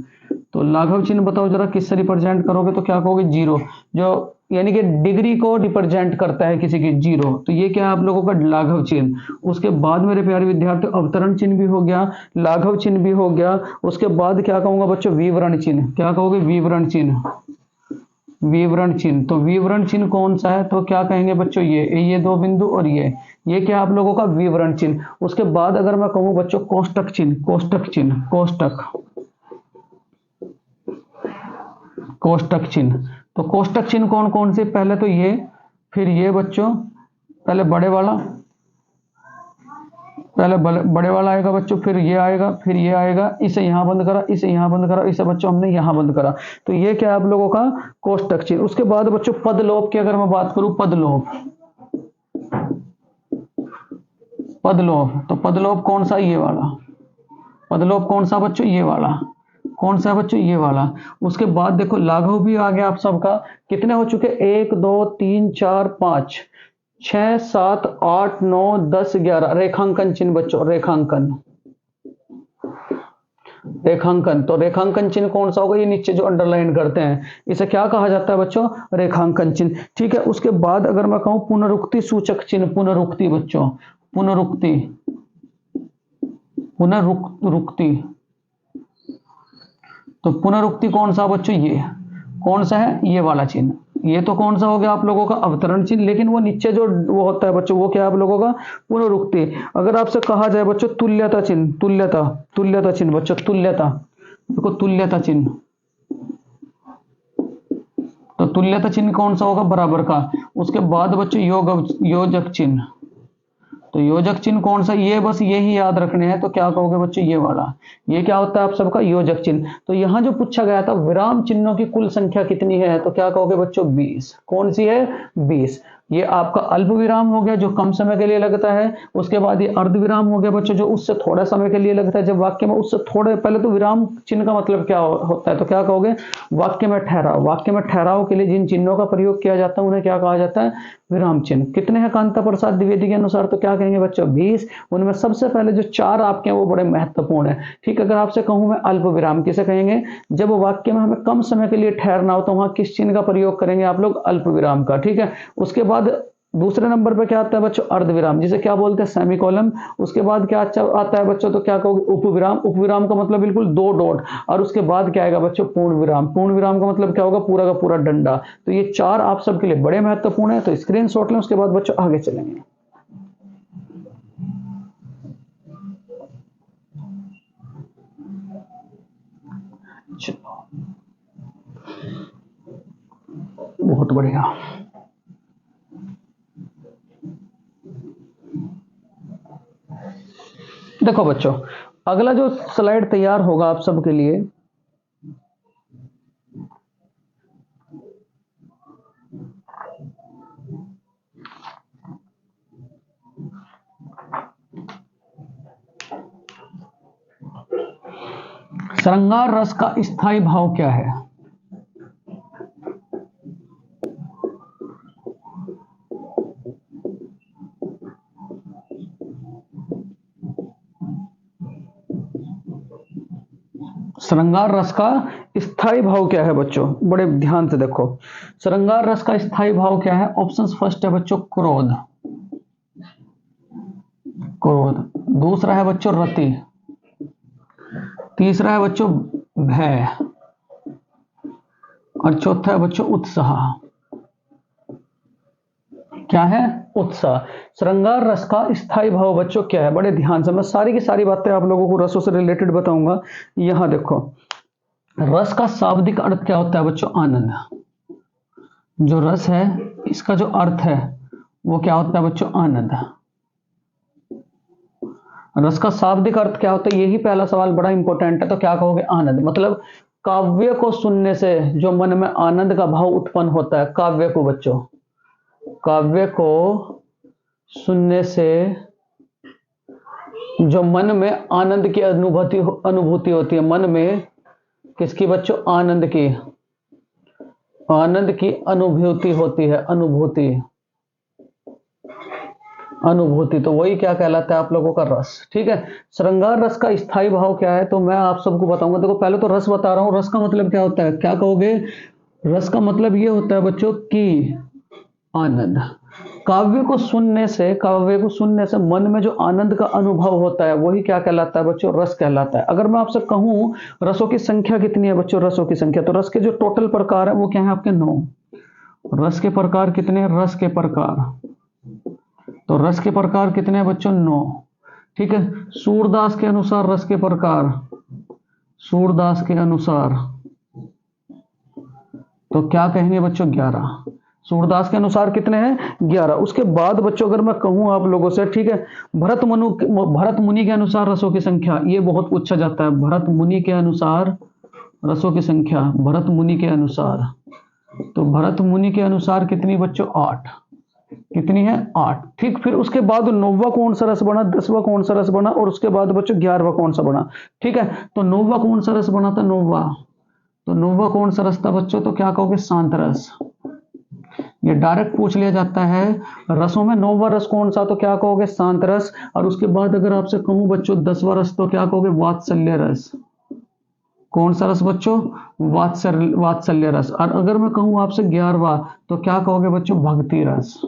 तो लाघव चिन्ह बताओ जरा किससे रिप्रेजेंट करोगे, तो क्या कहोगे, 0, जो यानी कि डिग्री को रिप्रेजेंट करता है किसी की, 0, तो ये क्या है आप लोगों का लाघव चिन्ह। उसके बाद मेरे प्यारे विद्यार्थी अवतरण चिन्ह भी हो गया, लाघव चिन्ह भी हो गया। उसके बाद क्या कहूंगा बच्चों, विवरण चिन्ह, क्या कहोगे, विवरण चिन्ह, विवरण चिन्ह, तो विवरण चिन्ह कौन सा है, तो क्या कहेंगे बच्चों, ये 2 बिंदु और ये क्या आप लोगों का विवरण चिन्ह। उसके बाद अगर मैं कहूँ बच्चों कोष्टक चिन्ह, कोष्टक चिन्ह, कोष्टक, कोष्टक चिन्ह, तो कोष्टक चिन्ह कौन कौन से, पहले तो ये, फिर ये बच्चों, पहले बड़े वाला, पहले बड़े वाला आएगा बच्चों, फिर ये आएगा, फिर ये आएगा, इसे यहां बंद करा, इसे यहां बंद करा, इसे बच्चों हमने यहां बंद करा, तो ये क्या आप लोगों का कोष्टक चिन्ह। उसके बाद बच्चों पदलोप की अगर मैं बात करूं, पदलोप, पदलोप, तो पदलोप कौन सा, ये वाला, पदलोप कौन सा बच्चों, ये वाला, कौन सा बच्चों, ये वाला। उसके बाद देखो लाघव भी आ गया आप सबका, कितने हो चुके, 1 2 3 4 5 6 7 8 9 10 11, रेखांकन चिन्ह बच्चों, रेखांकन, रेखांकन, तो रेखांकन चिन्ह कौन सा होगा, ये नीचे जो अंडरलाइन करते हैं, इसे क्या कहा जाता है बच्चों, रेखांकन चिन्ह, ठीक है। उसके बाद अगर मैं कहूं पुनरुक्ति सूचक चिन्ह, पुनरुक्ति बच्चों, पुनरुक्ति, पुनरुक्ति, तो पुनरुक्ति कौन सा बच्चों, ये कौन सा है, ये वाला चिन्ह। ये तो कौन सा हो गया आप लोगों का अवतरण चिन्ह, लेकिन वो नीचे जो वो होता है बच्चों, वो क्या आप लोगों का पुनरुक्ति। अगर आपसे कहा जाए बच्चों तुल्यता चिन्ह, तुल्यता, तुल्यता चिन्ह बच्चों, तुल्यता, देखो तुल्यता चिन्ह, तुल्यता चिन्ह कौन सा होगा? बराबर का। उसके बाद बच्चों योजक चिन्ह। तो योजक चिन्ह कौन सा? ये बस यही याद रखने हैं। तो क्या कहोगे बच्चों? ये वाला। ये क्या होता है आप सबका? योजक चिन्ह। तो यहां जो पूछा गया था विराम चिन्हों की कुल संख्या कितनी है, तो क्या कहोगे बच्चों? 20। कौन सी है? 20। ये आपका अल्प विराम हो गया जो कम समय के लिए लगता है। उसके बाद ये अर्ध विराम हो गया बच्चों जो उससे थोड़ा समय के लिए लगता है। जब वाक्य में उससे थोड़े पहले, तो विराम चिन्ह का मतलब क्या होता है? तो क्या कहोगे? वाक्य में ठहराव। वाक्य में ठहराव के लिए जिन चिन्हों का प्रयोग किया जाता है उन्हें क्या कहा जाता है? विराम चिन्ह। कितने हैं कांता प्रसाद द्विवेदी के अनुसार? तो क्या कहेंगे बच्चों? 20। उनमें सबसे पहले जो 4 आपके हैं वो बड़े महत्वपूर्ण है। ठीक, अगर आपसे कहूं मैं अल्प विराम किसे कहेंगे? जब वाक्य में हमें कम समय के लिए ठहरना हो तो वहां किस चिन्ह का प्रयोग करेंगे आप लोग? अल्प विराम का। ठीक है। उसके बाद दूसरे नंबर पे क्या आता है बच्चों? अर्धविराम, जिसे क्या बोलते हैं? सेमीकोलन। उसके बाद क्या आता है बच्चों? तो क्या कहोगे? उपविराम। उपविराम का मतलब बिल्कुल 2 डॉट। और उसके बाद क्या आएगा बच्चों? पूर्ण विराम। पूर्ण विराम का मतलब क्या होगा? पूरा का पूरा डंडा। तो ये 4 आप सबके लिए बड़े महत्वपूर्ण है, तो स्क्रीनशॉट लें। उसके बाद बच्चों आगे चलेंगे। चलो, बहुत बढ़िया। देखो बच्चों, अगला जो स्लाइड तैयार होगा आप सबके लिए, श्रृंगार रस का स्थायी भाव क्या है? श्रृंगार रस का स्थायी भाव क्या है बच्चों? बड़े ध्यान से देखो। श्रृंगार रस का स्थायी भाव क्या है? ऑप्शंस फर्स्ट है बच्चों क्रोध। क्रोध। दूसरा है बच्चों रति। तीसरा है बच्चों भय। और चौथा है बच्चों उत्साह। क्या है? उत्साह। श्रृंगार रस का स्थायी भाव बच्चों क्या है? बड़े ध्यान से मैं सारी की सारी बातें आप लोगों को रसों से रिलेटेड बताऊंगा। यहां देखो, रस का शाब्दिक अर्थ क्या होता है बच्चों? आनंद। जो रस है इसका जो अर्थ है वो क्या होता है बच्चों? आनंद। रस का शाब्दिक अर्थ क्या होता है? यही पहला सवाल बड़ा इंपॉर्टेंट है। तो क्या कहोगे? आनंद। मतलब काव्य को सुनने से जो मन में आनंद का भाव उत्पन्न होता है, काव्य को बच्चों, काव्य को सुनने से जो मन में आनंद की अनुभूति होती है, मन में किसकी बच्चों? आनंद की। आनंद की अनुभूति होती है। अनुभूति तो वही क्या कहलाता है आप लोगों का? रस। ठीक है। श्रृंगार रस का स्थायी भाव क्या है तो मैं आप सबको बताऊंगा। देखो, पहले तो रस बता रहा हूं। रस का मतलब क्या होता है? क्या कहोगे? रस का मतलब ये होता है बच्चों कि आनंद। काव्य को सुनने से मन में जो आनंद का अनुभव होता है वही क्या कहलाता है बच्चों? रस कहलाता है। अगर मैं आपसे कहूं रसों की संख्या कितनी है बच्चों? रसों की संख्या, तो रस के जो टोटल प्रकार है वो क्या है आपके? 9। रस के प्रकार कितने हैं? रस के प्रकार, तो रस के प्रकार कितने हैं बच्चों? 9। ठीक है। सूरदास के अनुसार रस के प्रकार, सूरदास के अनुसार तो क्या कहेंगे बच्चों? 11। सूरदास के अनुसार कितने हैं? 11। उसके बाद बच्चों अगर मैं कहूं आप लोगों से, ठीक है, भरत मुनि के अनुसार रसों की संख्या, ये बहुत पूछा जाता है। भरत मुनि के अनुसार रसों की संख्या, भरत मुनि के अनुसार, तो भरत मुनि के अनुसार कितनी बच्चों? 8। कितनी है? 8। ठीक। फिर उसके बाद 9वां कौन सा रस बना? 10वां कौन सा रस बना? और उसके बाद बच्चों 11वां कौन सा बना? ठीक है। तो 9वां कौन सा रस बना था? 9वां, तो 9वां कौन सा रस था बच्चों? तो क्या कहोगे? शांत रस। ये डायरेक्ट पूछ लिया जाता है रसों में 9वां रस कौन सा? तो क्या कहोगे? शांत रस। और उसके बाद अगर आपसे कहूं बच्चों 10वां रस, तो क्या कहोगे? वात्सल्य रस। कौन सा रस बच्चों? वात्सल्य रस। और अगर मैं कहूं आपसे 11वां, तो क्या कहोगे बच्चों? भक्ति रस।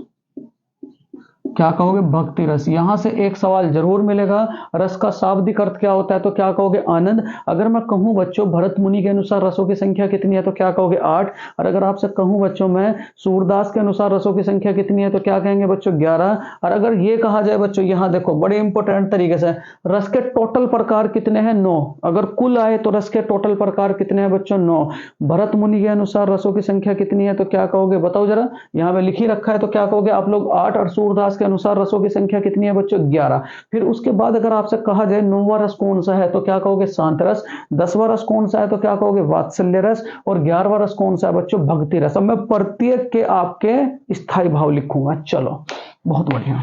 क्या कहोगे? भक्ति रस। यहां से एक सवाल जरूर मिलेगा, रस का शाब्दिक अर्थ क्या होता है? तो क्या कहोगे? आनंद। अगर मैं कहूं बच्चों भरत मुनि के अनुसार रसों की संख्या कितनी है, तो क्या कहोगे? 8। और अगर आपसे कहूं बच्चों मैं सूरदास के अनुसार रसों की संख्या कितनी है, तो क्या कहेंगे बच्चों? 11। और अगर ये कहा जाए बच्चों, यहां देखो बड़े इंपॉर्टेंट तरीके से, रस के टोटल प्रकार कितने हैं? 9। अगर कुल आए तो रस के टोटल प्रकार कितने हैं बच्चों? 9। भरत मुनि के अनुसार रसों की संख्या कितनी है, तो क्या कहोगे? बताओ जरा, यहां पे लिख ही रखा है, तो क्या कहोगे आप लोग? 8। और सूरदास के अनुसार रसों की संख्या कितनी है बच्चों? 11। फिर उसके बाद अगर आपसे कहा जाए 9वां रस कौन सा है, तो क्या कहोगे? शांत रस। 10वां रस कौन सा है, तो क्या कहोगे? वात्सल्य रस। और 11वां रस कौन सा है बच्चों? भक्ति रस। अब मैं प्रत्येक के आपके स्थायी भाव लिखूंगा। चलो, बहुत बढ़िया।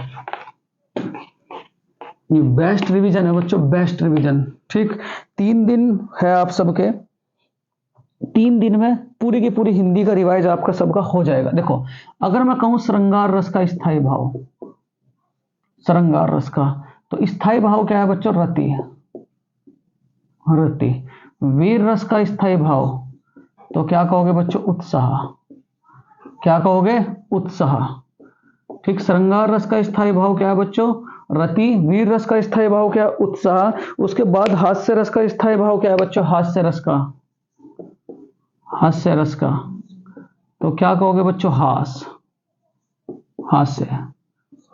ये बेस्ट रिवीजन है बच्चों, बेस्ट रिवीजन। ठीक, 3 दिन है आप सबके, 3 दिन में पूरी की पूरी हिंदी का रिवाइज आपका सबका हो जाएगा। देखो, अगर मैं कहूं श्रृंगार रस का स्थायी भाव, श्रृंगार रस का, तो स्थायी भाव क्या है बच्चों? रति। रति। वीर रस का स्थायी भाव, तो क्या कहोगे बच्चों? उत्साह। क्या कहोगे? उत्साह। ठीक, श्रृंगार रस का स्थायी भाव क्या है बच्चों? रति। वीर रस का स्थायी भाव क्या है? उत्साह। उसके बाद हास्य रस का स्थायी भाव क्या है बच्चों? हास्य रस का, हास्य रस का, तो क्या कहोगे बच्चों? हास। हास्य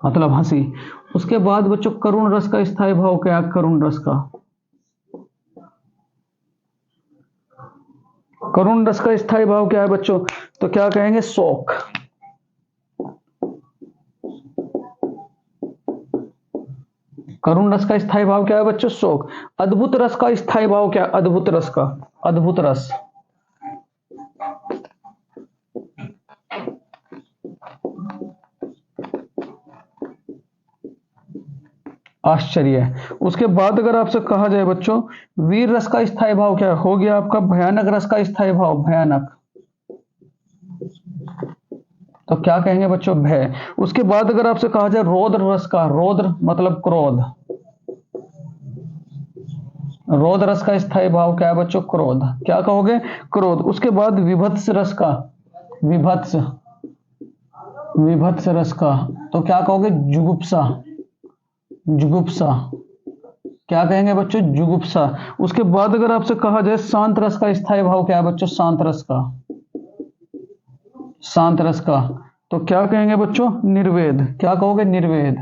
मतलब हंसी। उसके बाद बच्चों करुण रस का स्थायी भाव क्या है? करुण रस का, करुण रस का स्थायी भाव क्या है बच्चों? तो क्या कहेंगे? शोक। करुण रस का स्थायी भाव क्या है बच्चों? शोक। अद्भुत रस का स्थायी भाव क्या है? अद्भुत रस का, अद्भुत रस, आश्चर्य। उसके बाद अगर आपसे कहा जाए बच्चों वीर रस का स्थायी भाव क्या हो गया आपका? भयानक रस का स्थायी भाव, भयानक, तो क्या कहेंगे बच्चों? भय। उसके बाद अगर आपसे कहा जाए रौद्र रस का, रौद्र मतलब क्रोध, रौद्र रस का स्थायी भाव क्या है बच्चों? क्रोध। क्या कहोगे? क्रोध। उसके बाद विभत्स रस का, विभत्स, विभत्स रस का, तो क्या कहोगे? जुगुप्सा। जुगुप्सा। क्या कहेंगे बच्चों? जुगुप्सा। उसके बाद अगर आपसे कहा जाए शांत रस का स्थायी भाव क्या है बच्चों? शांत रस का, शांत रस का, तो क्या कहेंगे बच्चों? निर्वेद। क्या कहोगे? निर्वेद।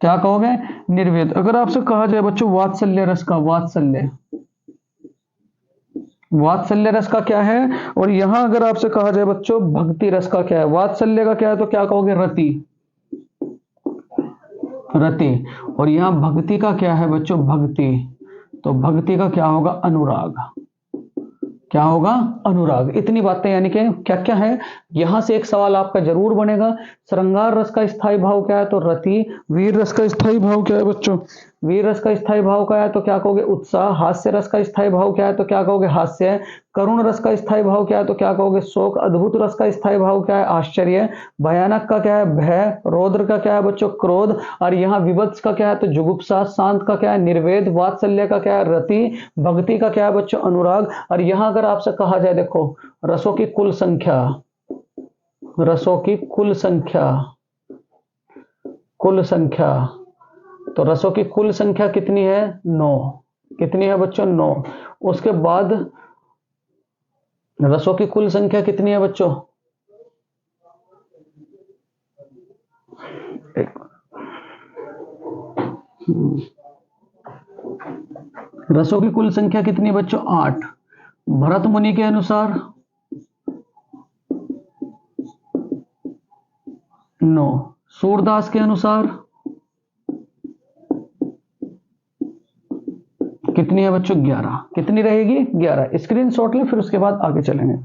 क्या कहोगे? निर्वेद। अगर आपसे कहा जाए बच्चों वात्सल्य रस का, वात्सल्य, वात्सल्य रस का क्या है? और यहां अगर आपसे कहा जाए बच्चों भक्ति रस का क्या है? वात्सल्य का क्या है, तो क्या कहोगे? रति। रति। और यहां भक्ति का क्या है बच्चों? भक्ति। तो भक्ति का क्या होगा? अनुराग। क्या होगा? अनुराग। इतनी बातें यानी कि क्या क्या है। यहां से एक सवाल आपका जरूर बनेगा, श्रृंगार रस का स्थायी भाव क्या है? तो रति। वीर रस का स्थायी भाव क्या है बच्चों? वीर रस का स्थायी भाव क्या है? तो क्या कहोगे? उत्साह। हास्य रस का स्थायी भाव क्या है? तो क्या कहोगे? हास्य। करुण रस का स्थायी भाव क्या है? तो क्या कहोगे? शोक। अद्भुत रस का स्थायी भाव क्या है? आश्चर्य। भयानक का क्या है? भय। रौद्र का क्या है बच्चों? क्रोध। और यहाँ विभत्स का क्या है? तो जुगुप्सा। शांत का क्या है? निर्वेद। वात्सल्य का क्या है? रति। भक्ति का क्या है बच्चों? अनुराग। और यहां अगर आपसे कहा जाए देखो रसों की कुल संख्या, रसों की कुल संख्या, कुल संख्या, तो रसों की कुल संख्या कितनी है? 9। कितनी है बच्चों? 9। उसके बाद रसों की कुल संख्या कितनी है बच्चों? रसों की कुल संख्या कितनी है बच्चों? 8। भरत मुनि के अनुसार 9। सूरदास के अनुसार कितनी है बच्चों? 11। कितनी रहेगी? 11। स्क्रीनशॉट ले, फिर उसके बाद आगे चलेंगे।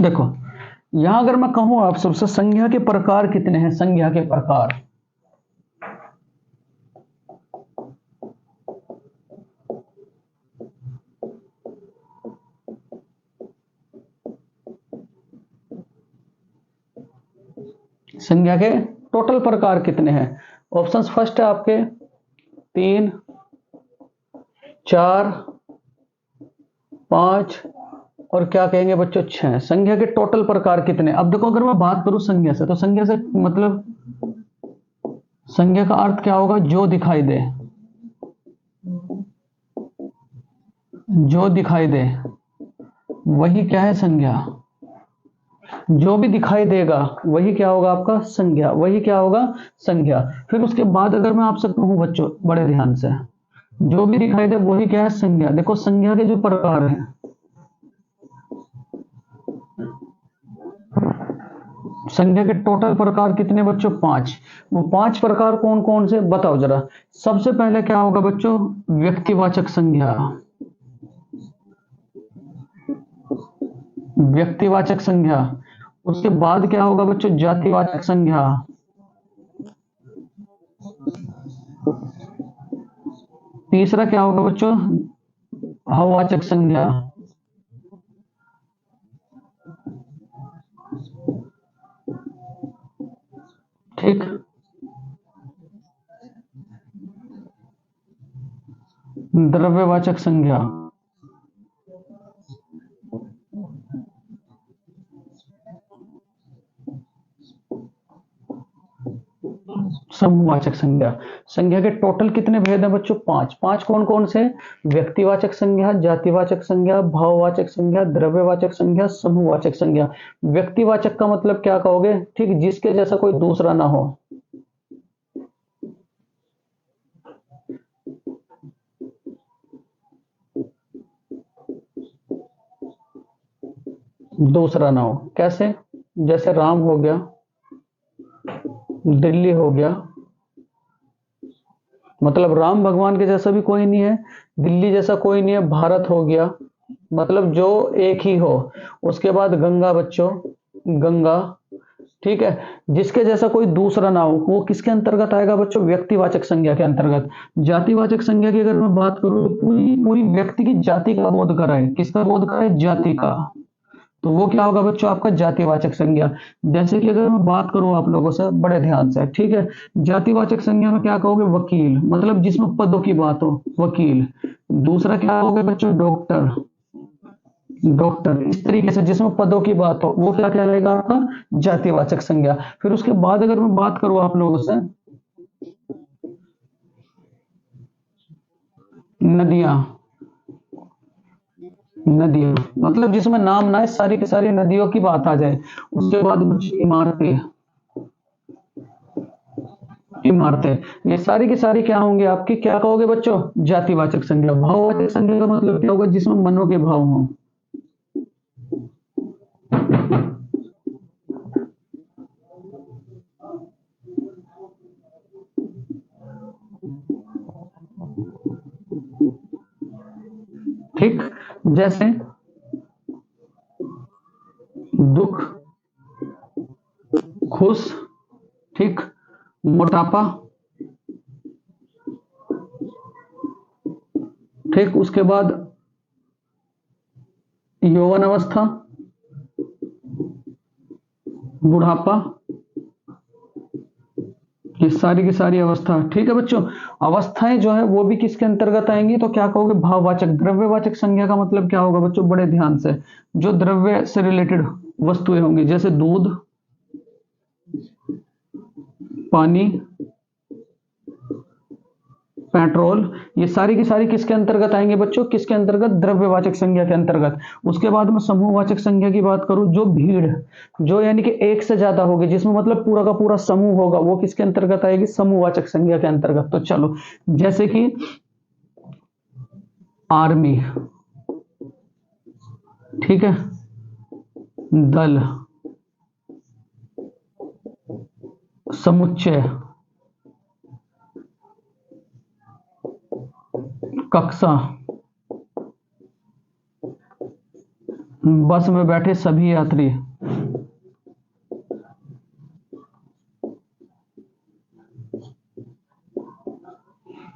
देखो यहां अगर मैं कहूं आप सबसे संज्ञा के प्रकार कितने हैं, संज्ञा के प्रकार, संज्ञा के टोटल प्रकार कितने हैं? ऑप्शंस फर्स्ट है आपके 3, 4, 5 और क्या कहेंगे बच्चों 6। संज्ञा के टोटल प्रकार कितने? अब देखो अगर मैं बात करूं संज्ञा से, तो संज्ञा से मतलब संज्ञा का अर्थ क्या होगा? जो दिखाई दे, जो दिखाई दे वही क्या है? संज्ञा। जो भी दिखाई देगा वही क्या होगा आपका? संज्ञा। वही क्या होगा? संज्ञा। फिर उसके बाद अगर मैं आपसे कहूं बच्चों बड़े ध्यान से, जो भी दिखाई दे वही क्या है? संज्ञा। देखो संज्ञा के जो प्रकार हैं, संज्ञा के टोटल प्रकार कितने बच्चों? 5। वो 5 प्रकार कौन कौन से बताओ जरा। सबसे पहले क्या होगा बच्चों? व्यक्तिवाचक संज्ञा, व्यक्तिवाचक संज्ञा। उसके बाद क्या होगा बच्चों? जातिवाचक संज्ञा। तीसरा क्या होगा बच्चों? भाववाचक संज्ञा। ठीक, द्रव्यवाचक संज्ञा। समूहवाचक संज्ञा। संज्ञा के टोटल कितने भेद हैं बच्चों? 5। 5 कौन कौन से? व्यक्तिवाचक संज्ञा, जातिवाचक संज्ञा, भाववाचक संज्ञा, द्रव्यवाचक संज्ञा, समूहवाचक संज्ञा। व्यक्तिवाचक का मतलब क्या कहोगे? ठीक, जिसके जैसा कोई दूसरा ना हो। दूसरा ना हो कैसे? जैसे राम हो गया, दिल्ली हो गया, मतलब राम भगवान के जैसा भी कोई नहीं है, दिल्ली जैसा कोई नहीं है, भारत हो गया, मतलब जो एक ही हो। उसके बाद गंगा बच्चों, गंगा। ठीक है, जिसके जैसा कोई दूसरा ना हो, वो किसके अंतर्गत आएगा बच्चों? व्यक्तिवाचक संज्ञा के अंतर्गत। जातिवाचक संज्ञा की अगर मैं बात करूं तो पूरी पूरी व्यक्ति की जाति का बोध कराए। किसका बोध कराए? जाति का। तो वो क्या होगा बच्चों? आपका जातिवाचक संज्ञा। जैसे कि अगर मैं बात करूं आप लोगों से बड़े ध्यान से, ठीक है, जातिवाचक संज्ञा में क्या कहोगे? वकील, मतलब जिसमें पदों की बात हो, वकील। दूसरा क्या कहोगे बच्चों? Doctor, doctor. इस तरीके से जिसमें पदों की बात हो वो क्या कहलाएगा? आपका जातिवाचक संज्ञा। फिर उसके बाद अगर मैं बात करूं आप लोगों से, नदियां, नदियां मतलब जिसमें नाम ना है, सारी की सारी नदियों की बात आ जाए। उसके बाद बच्चों इमारतें, इमारतें, ये सारी की सारी क्या होंगे आपकी? क्या कहोगे बच्चों? जातिवाचक संज्ञा। भाववाचक संज्ञा का मतलब क्या होगा? जिसमें मनो के भाव हो। ठीक, जैसे दुख, खुश, ठीक, मोटापा, ठीक, उसके बाद यौवन अवस्था, बुढ़ापा, ये सारी की सारी अवस्था। ठीक है बच्चों, अवस्थाएं जो है वो भी किसके अंतर्गत आएंगी? तो क्या कहोगे? भाववाचक। द्रव्यवाचक संज्ञा का मतलब क्या होगा बच्चों? बड़े ध्यान से, जो द्रव्य से रिलेटेड वस्तुएं होंगी, जैसे दूध, पानी, पेट्रोल, ये सारी की सारी किसके अंतर्गत आएंगे बच्चों? किसके अंतर्गत? द्रव्यवाचक संज्ञा के अंतर्गत। उसके बाद में समूहवाचक संज्ञा की बात करूं, जो भीड़, जो यानी कि एक से ज्यादा होगी, जिसमें मतलब पूरा का पूरा समूह होगा, वो किसके अंतर्गत आएगी? समूहवाचक संज्ञा के अंतर्गत। तो चलो, जैसे कि आर्मी, ठीक है, दल, समुच्चय, कक्षा, बस में बैठे सभी यात्री।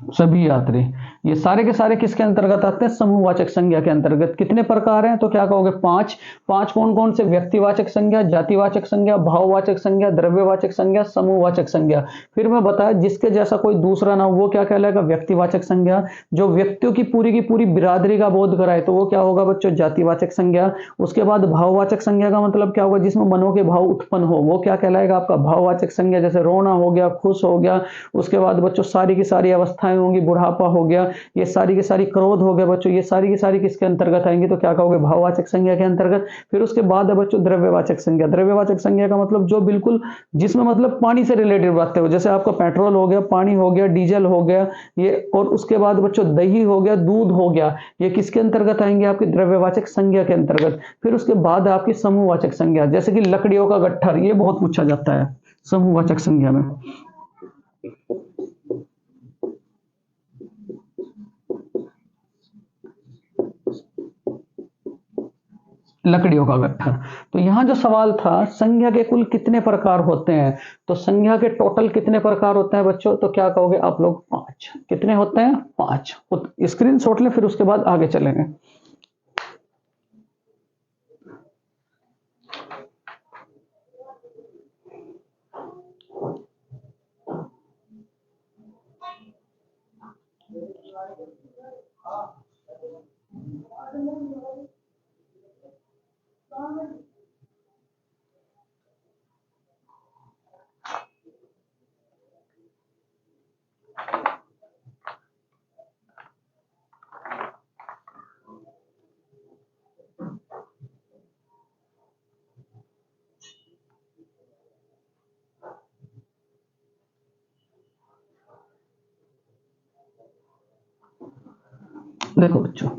सभी यात्री, ये सारे के सारे किसके अंतर्गत आते हैं? समूहवाचक संज्ञा के अंतर्गत। कितने प्रकार हैं? तो क्या कहोगे? पांच। पांच कौन कौन से? व्यक्तिवाचक संज्ञा, जातिवाचक संज्ञा, भाववाचक संज्ञा, द्रव्यवाचक संज्ञा, समूहवाचक संज्ञा। फिर मैं बताया जिसके जैसा कोई दूसरा ना हो वो क्या कहलाएगा? व्यक्तिवाचक संज्ञा। जो व्यक्तियों की पूरी बिरादरी का बोध कराए तो वो क्या होगा बच्चों? जातिवाचक संज्ञा। उसके बाद भाववाचक संज्ञा का मतलब क्या होगा? जिसमें मनों के भाव उत्पन्न हो वो क्या कहलाएगा? आपका भाववाचक संज्ञा। जैसे रोना हो गया, खुश हो गया। उसके बाद बच्चों सारी की सारी अवस्थाएं होंगी, बुढ़ापा हो गया, ये सारी की सारी क्रोध हो गया बच्चों, ये सारी की सारी किसके अंतर्गत आएंगी? तो क्या कहोगे? भाववाचक संज्ञा के अंतर्गत। फिर उसके बाद है बच्चों द्रव्यवाचक संज्ञा। द्रव्यवाचक संज्ञा का मतलब जो बिल्कुल जिसमें मतलब पानी से रिलेटेड बातें हो, जैसे आपका पेट्रोल हो गया, पानी हो गया, डीजल हो गया, ये। और उसके बाद बच्चों दही हो गया, दूध हो गया, ये किसके अंतर्गत आएंगे? आपकी द्रव्यवाचक संज्ञा के अंतर्गत। फिर उसके बाद आपकी समूहवाचक संज्ञा, जैसे कि लकड़ियों का गट्ठर, ये बहुत पूछा जाता है समूहवाचक संज्ञा में। लकड़ियों का गट्ठर। तो यहां जो सवाल था, संज्ञा के कुल कितने प्रकार होते हैं? तो संज्ञा के टोटल कितने प्रकार होते हैं बच्चों? तो क्या कहोगे आप लोग? पांच। कितने होते हैं? पांच। स्क्रीन शॉट लें, फिर उसके बाद आगे चलेंगे। देखो बच्चों,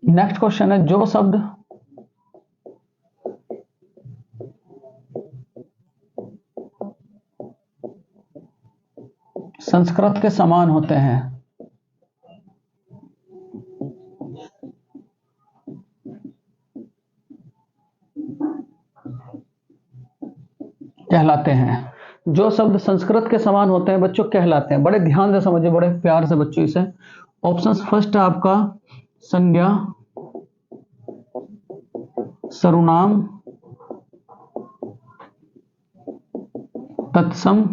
नेक्स्ट क्वेश्चन है, जो शब्द संस्कृत के समान होते हैं कहलाते हैं। जो शब्द संस्कृत के समान होते हैं बच्चों कहलाते हैं। बड़े ध्यान से समझिए, बड़े प्यार से बच्चों इसे। ऑप्शन फर्स्ट है आपका संज्ञा, सर्वनाम, तत्सम,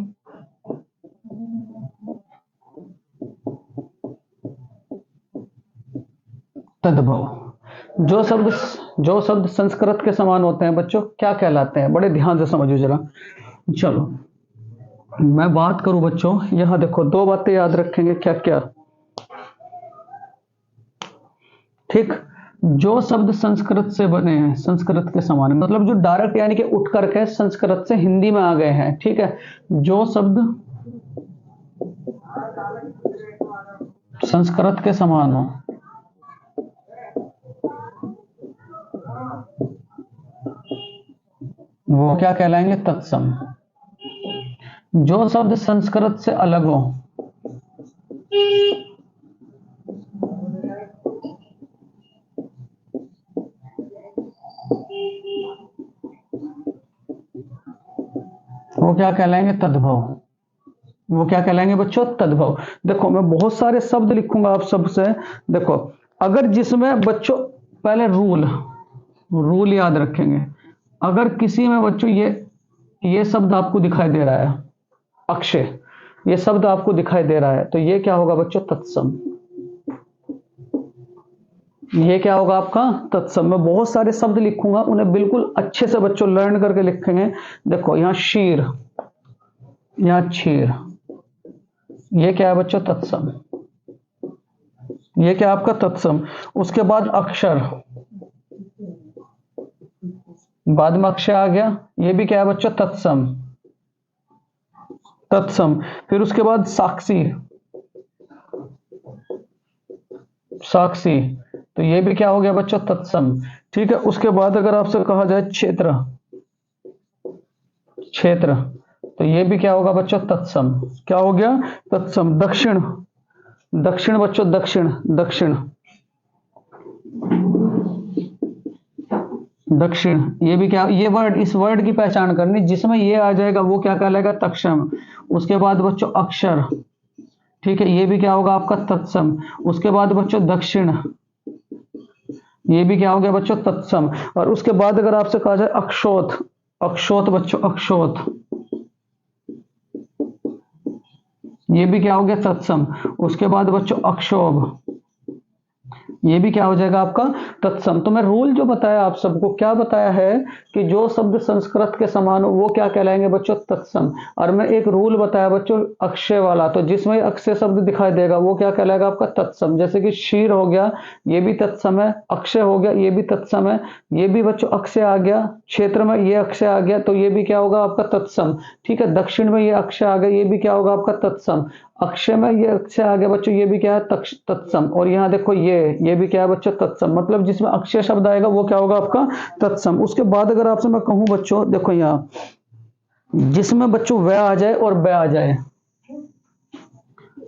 तद्भव। जो शब्द संस्कृत के समान होते हैं बच्चों क्या कहलाते हैं? बड़े ध्यान से समझो जरा। चलो मैं बात करूं बच्चों, यहां देखो दो बातें याद रखेंगे। क्या क्या? ठीक। जो शब्द संस्कृत से बने हैं, संस्कृत के समान है, मतलब जो डायरेक्ट यानी कि उठ करके संस्कृत से हिंदी में आ गए हैं। ठीक है। जो शब्द संस्कृत के समान हो वो क्या कहलाएंगे? तत्सम। जो शब्द संस्कृत से अलग हो वो क्या कहलाएंगे? तद्भव। वो क्या कहलाएंगे बच्चों? तद्भव। देखो मैं बहुत सारे शब्द लिखूंगा आप सबसे। देखो अगर जिसमें बच्चों पहले रूल रूल याद रखेंगे। अगर किसी में बच्चों ये शब्द आपको दिखाई दे रहा है, अक्षय, ये शब्द आपको दिखाई दे रहा है, तो ये क्या होगा बच्चों? तत्सम। ये क्या होगा आपका? तत्सम। मैं बहुत सारे शब्द लिखूंगा, उन्हें बिल्कुल अच्छे से बच्चों लर्न करके लिखेंगे। देखो यहां शीर, यहां क्षीर, ये क्या है बच्चों? तत्सम। ये क्या आपका? तत्सम। उसके बाद अक्षर, बाद में अक्षय आ गया, ये भी क्या है बच्चों? तत्सम। तत्सम। फिर उसके बाद साक्षी, साक्षी, तो तो ये भी क्या हो गया बच्चों, तत्सम। ठीक है, उसके बाद अगर आपसे कहा जाए क्षेत्र, क्षेत्र, तो ये भी क्या होगा बच्चों, तत्सम। क्या हो गया, तत्सम। दक्षिण, दक्षिण बच्चों, दक्षिण, दक्षिण, दक्षिण, ये भी क्या, ये वर्ड, इस वर्ड की पहचान करनी, जिसमें ये आ जाएगा वो क्या कहलाएगा, तक्षम। उसके बाद बच्चों अक्षर, ठीक है, ये भी क्या होगा आपका, तत्सम। उसके बाद बच्चों दक्षिण, ये भी क्या हो गया बच्चों, तत्सम। और उसके बाद अगर आपसे कहा जाए अक्षोत, अक्षोत बच्चों, अक्षोत, ये भी क्या हो गया, तत्सम। उसके बाद बच्चों अक्षोभ, ये भी क्या हो जाएगा आपका, तत्सम। तो मैं रूल जो बताया आप सबको, क्या बताया है कि जो शब्द संस्कृत के समान हो वो क्या कहलाएंगे बच्चों, तत्सम। और मैं एक रूल बताया बच्चों अक्षय वाला, तो जिसमें अक्षय शब्द दिखाई देगा वो क्या कहलाएगा आपका, तत्सम। जैसे कि शीर हो गया, ये भी तत्सम है। अक्षय हो गया, ये भी तत्सम है। ये भी बच्चों अक्षय आ गया, क्षेत्र में ये अक्षय आ गया, तो ये भी क्या होगा आपका, तत्सम। ठीक है, दक्षिण में ये अक्षय आ गया, ये भी क्या होगा आपका, तत्सम। अक्षय में ये अक्षय आ गया बच्चों, ये भी क्या है, तत्सम। और यहाँ देखो ये भी क्या है बच्चों, तत्सम। मतलब जिसमें अक्षय शब्द आएगा वो क्या होगा आपका, तत्सम। उसके बाद अगर आपसे मैं कहूं बच्चों, देखो यहाँ जिसमें बच्चों वह आ जाए और ब आ जाए,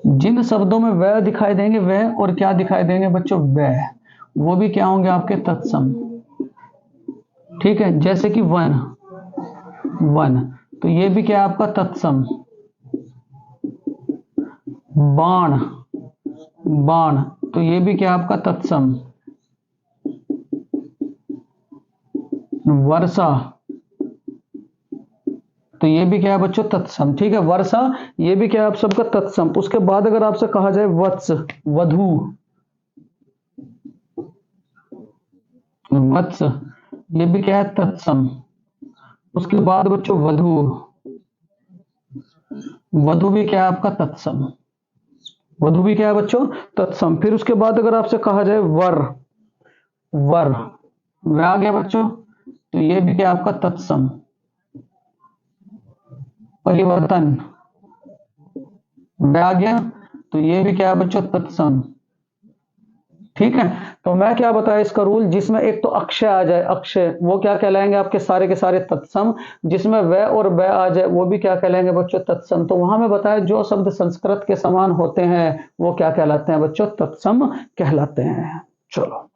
जिन शब्दों में वह दिखाई देंगे, वह और क्या दिखाई देंगे बच्चों, वह, वो भी क्या होंगे आपके, तत्सम। ठीक है, जैसे कि वन, वन, तो ये भी क्या है आपका, तत्सम। बाण, बाण, तो ये भी क्या आपका, तत्सम। वर्षा, तो ये भी क्या है बच्चों, तत्सम। ठीक है, वर्षा, ये भी क्या है आप सबका, तत्सम। उसके बाद अगर आपसे कहा जाए वत्स, वधु, वत्स, ये भी क्या है, तत्सम। उसके बाद बच्चों वधु, वधु भी क्या है आपका, तत्सम। वधु भी क्या है बच्चों, तत्सम। फिर उसके बाद अगर आपसे कहा जाए वर, वर, वह आ गया बच्चों, तो ये भी क्या आपका, तत्सम। परिवर्तन, वह आ गया, तो ये भी क्या है बच्चों, तत्सम। ठीक है, तो मैं क्या बताया इसका रूल, जिसमें एक तो अक्षय आ जाए, अक्षय, वो क्या कहलाएंगे आपके सारे के सारे तत्सम। जिसमें व और ब आ जाए वो भी क्या कहलाएंगे बच्चों, तत्सम। तो वहां में बताया जो शब्द संस्कृत के समान होते हैं वो क्या कहलाते हैं बच्चों, तत्सम कहलाते हैं। चलो,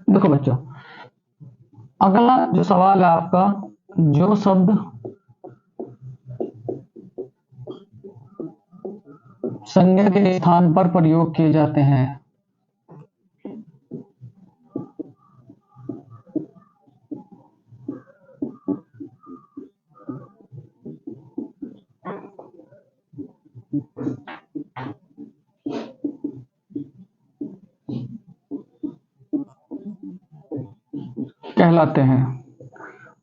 देखो बच्चों, अगला जो सवाल है आपका, जो शब्द संज्ञा के स्थान पर प्रयोग किए जाते हैं, कहलाते हैं।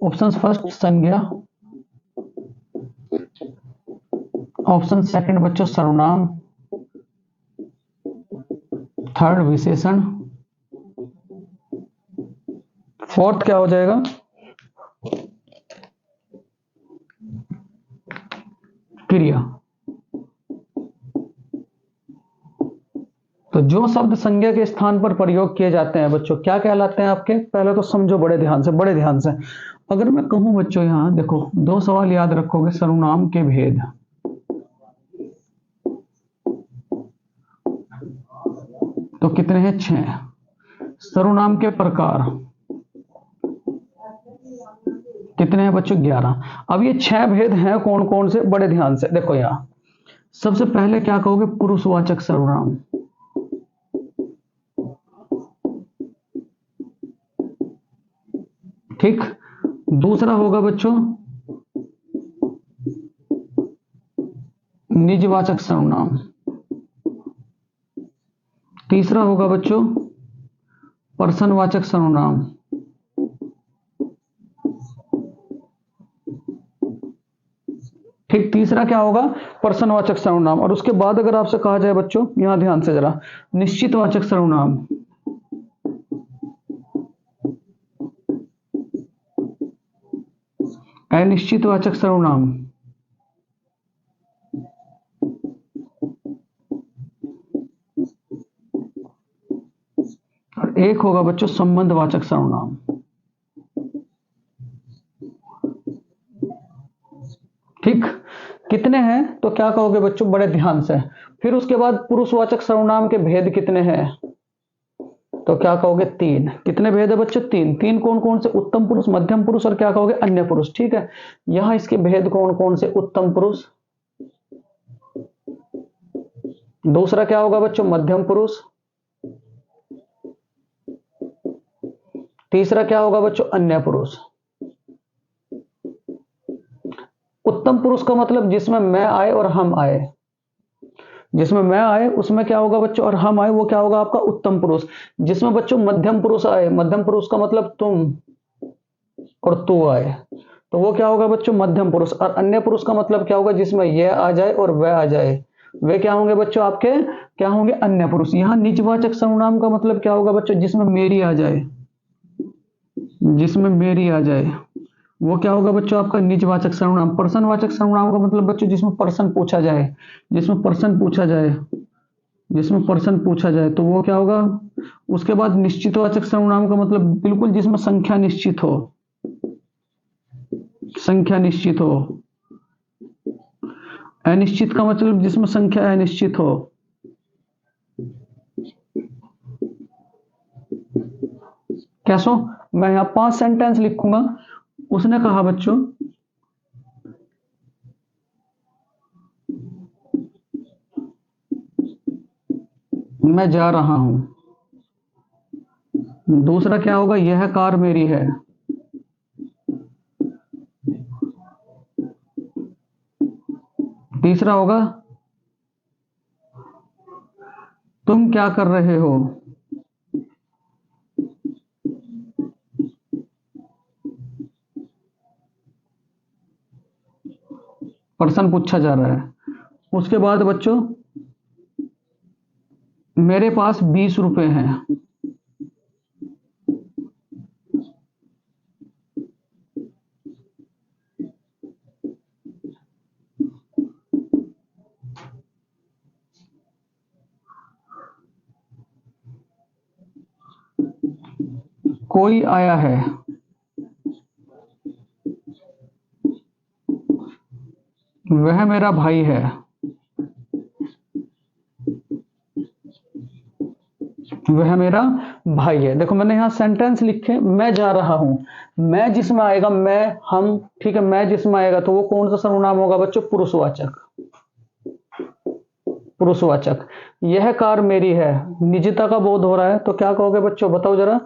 ऑप्शन फर्स्ट संज्ञा, ऑप्शन सेकंड बच्चों सर्वनाम, थर्ड विशेषण, फोर्थ क्या हो जाएगा, क्रिया। तो जो शब्द संज्ञा के स्थान पर प्रयोग किए जाते हैं बच्चों क्या कहलाते हैं आपके, पहले तो समझो बड़े ध्यान से, बड़े ध्यान से। अगर मैं कहूं बच्चों, यहां देखो दो सवाल याद रखोगे, सर्वनाम के भेद, तो कितने हैं, 6। सर्वनाम के प्रकार कितने हैं बच्चों, 11। अब ये 6 भेद हैं कौन कौन से, बड़े ध्यान से देखो। यहां सबसे पहले क्या कहोगे, पुरुषवाचक सर्वनाम, ठीक। दूसरा होगा बच्चों निजवाचक सर्वनाम। तीसरा होगा बच्चों पर्सनवाचक सर्वनाम। तीसरा क्या होगा, पर्सनवाचक सर्वनाम। और उसके बाद अगर आपसे कहा जाए बच्चों, यहां ध्यान से जरा, निश्चितवाचक सर्वनाम, अनिश्चितवाचक सर्वनाम, और एक होगा बच्चों संबंधवाचक सर्वनाम। ठीक, कितने हैं तो क्या कहोगे बच्चों, बड़े ध्यान से। फिर उसके बाद पुरुषवाचक सर्वनाम के भेद कितने हैं, तो क्या कहोगे, तीन। कितने भेद है बच्चों, तीन। तीन कौन कौन से, उत्तम पुरुष, मध्यम पुरुष और क्या कहोगे, अन्य पुरुष। ठीक है, यहां इसके भेद कौन कौन से, उत्तम पुरुष, दूसरा क्या होगा बच्चों, मध्यम पुरुष, तीसरा क्या होगा बच्चों, अन्य पुरुष। उत्तम पुरुष का मतलब जिसमें मैं आए और हम आए, जिसमें मैं आए उसमें क्या होगा बच्चों, और हम आए, वो क्या होगा आपका उत्तम पुरुष। जिसमें बच्चों मध्यम पुरुष आए, मध्यम पुरुष का मतलब तुम और तू आए, तो वो क्या होगा बच्चों, मध्यम पुरुष। और अन्य पुरुष का मतलब क्या होगा, जिसमें यह आ जाए और वह आ जाए, वे क्या होंगे बच्चों आपके, क्या होंगे, अन्य पुरुष। यहां निजवाचक सर्वनाम का मतलब क्या होगा बच्चों, जिसमें मेरी आ जाए, जिसमें मेरी आ जाए, वो क्या होगा बच्चों आपका निजवाचक सर्वनाम। पर्सनवाचक सर्वनाम का मतलब बच्चों जिसमें पर्सन पूछा जाए, जिसमें पर्सन पूछा जाए, जिसमें पर्सन पूछा जाए, तो वो क्या होगा। उसके बाद निश्चितवाचक सर्वनाम का मतलब बिल्कुल जिसमें संख्या निश्चित हो, संख्या निश्चित हो। अनिश्चित का मतलब जिसमें संख्या अनिश्चित हो। कैसो, मैं यहां 5 सेंटेंस लिखूंगा। उसने कहा बच्चों, मैं जा रहा हूं। दूसरा क्या होगा, यह कार मेरी है। तीसरा होगा, तुम क्या कर रहे हो। पर्सन पूछा जा रहा है। उसके बाद बच्चों, मेरे पास 20 रुपए हैं। कोई आया है, वह मेरा भाई है। वह मेरा भाई है। देखो मैंने यहां सेंटेंस लिखे, मैं जा रहा हूं, मैं जिसमें आएगा, मैं, हम, ठीक है, मैं जिसमें आएगा तो वो कौन सा सर्वनाम होगा बच्चों, पुरुषवाचक, पुरुषवाचक। यह कार मेरी है, निजता का बोध हो रहा है, तो क्या कहोगे बच्चों, बताओ जरा,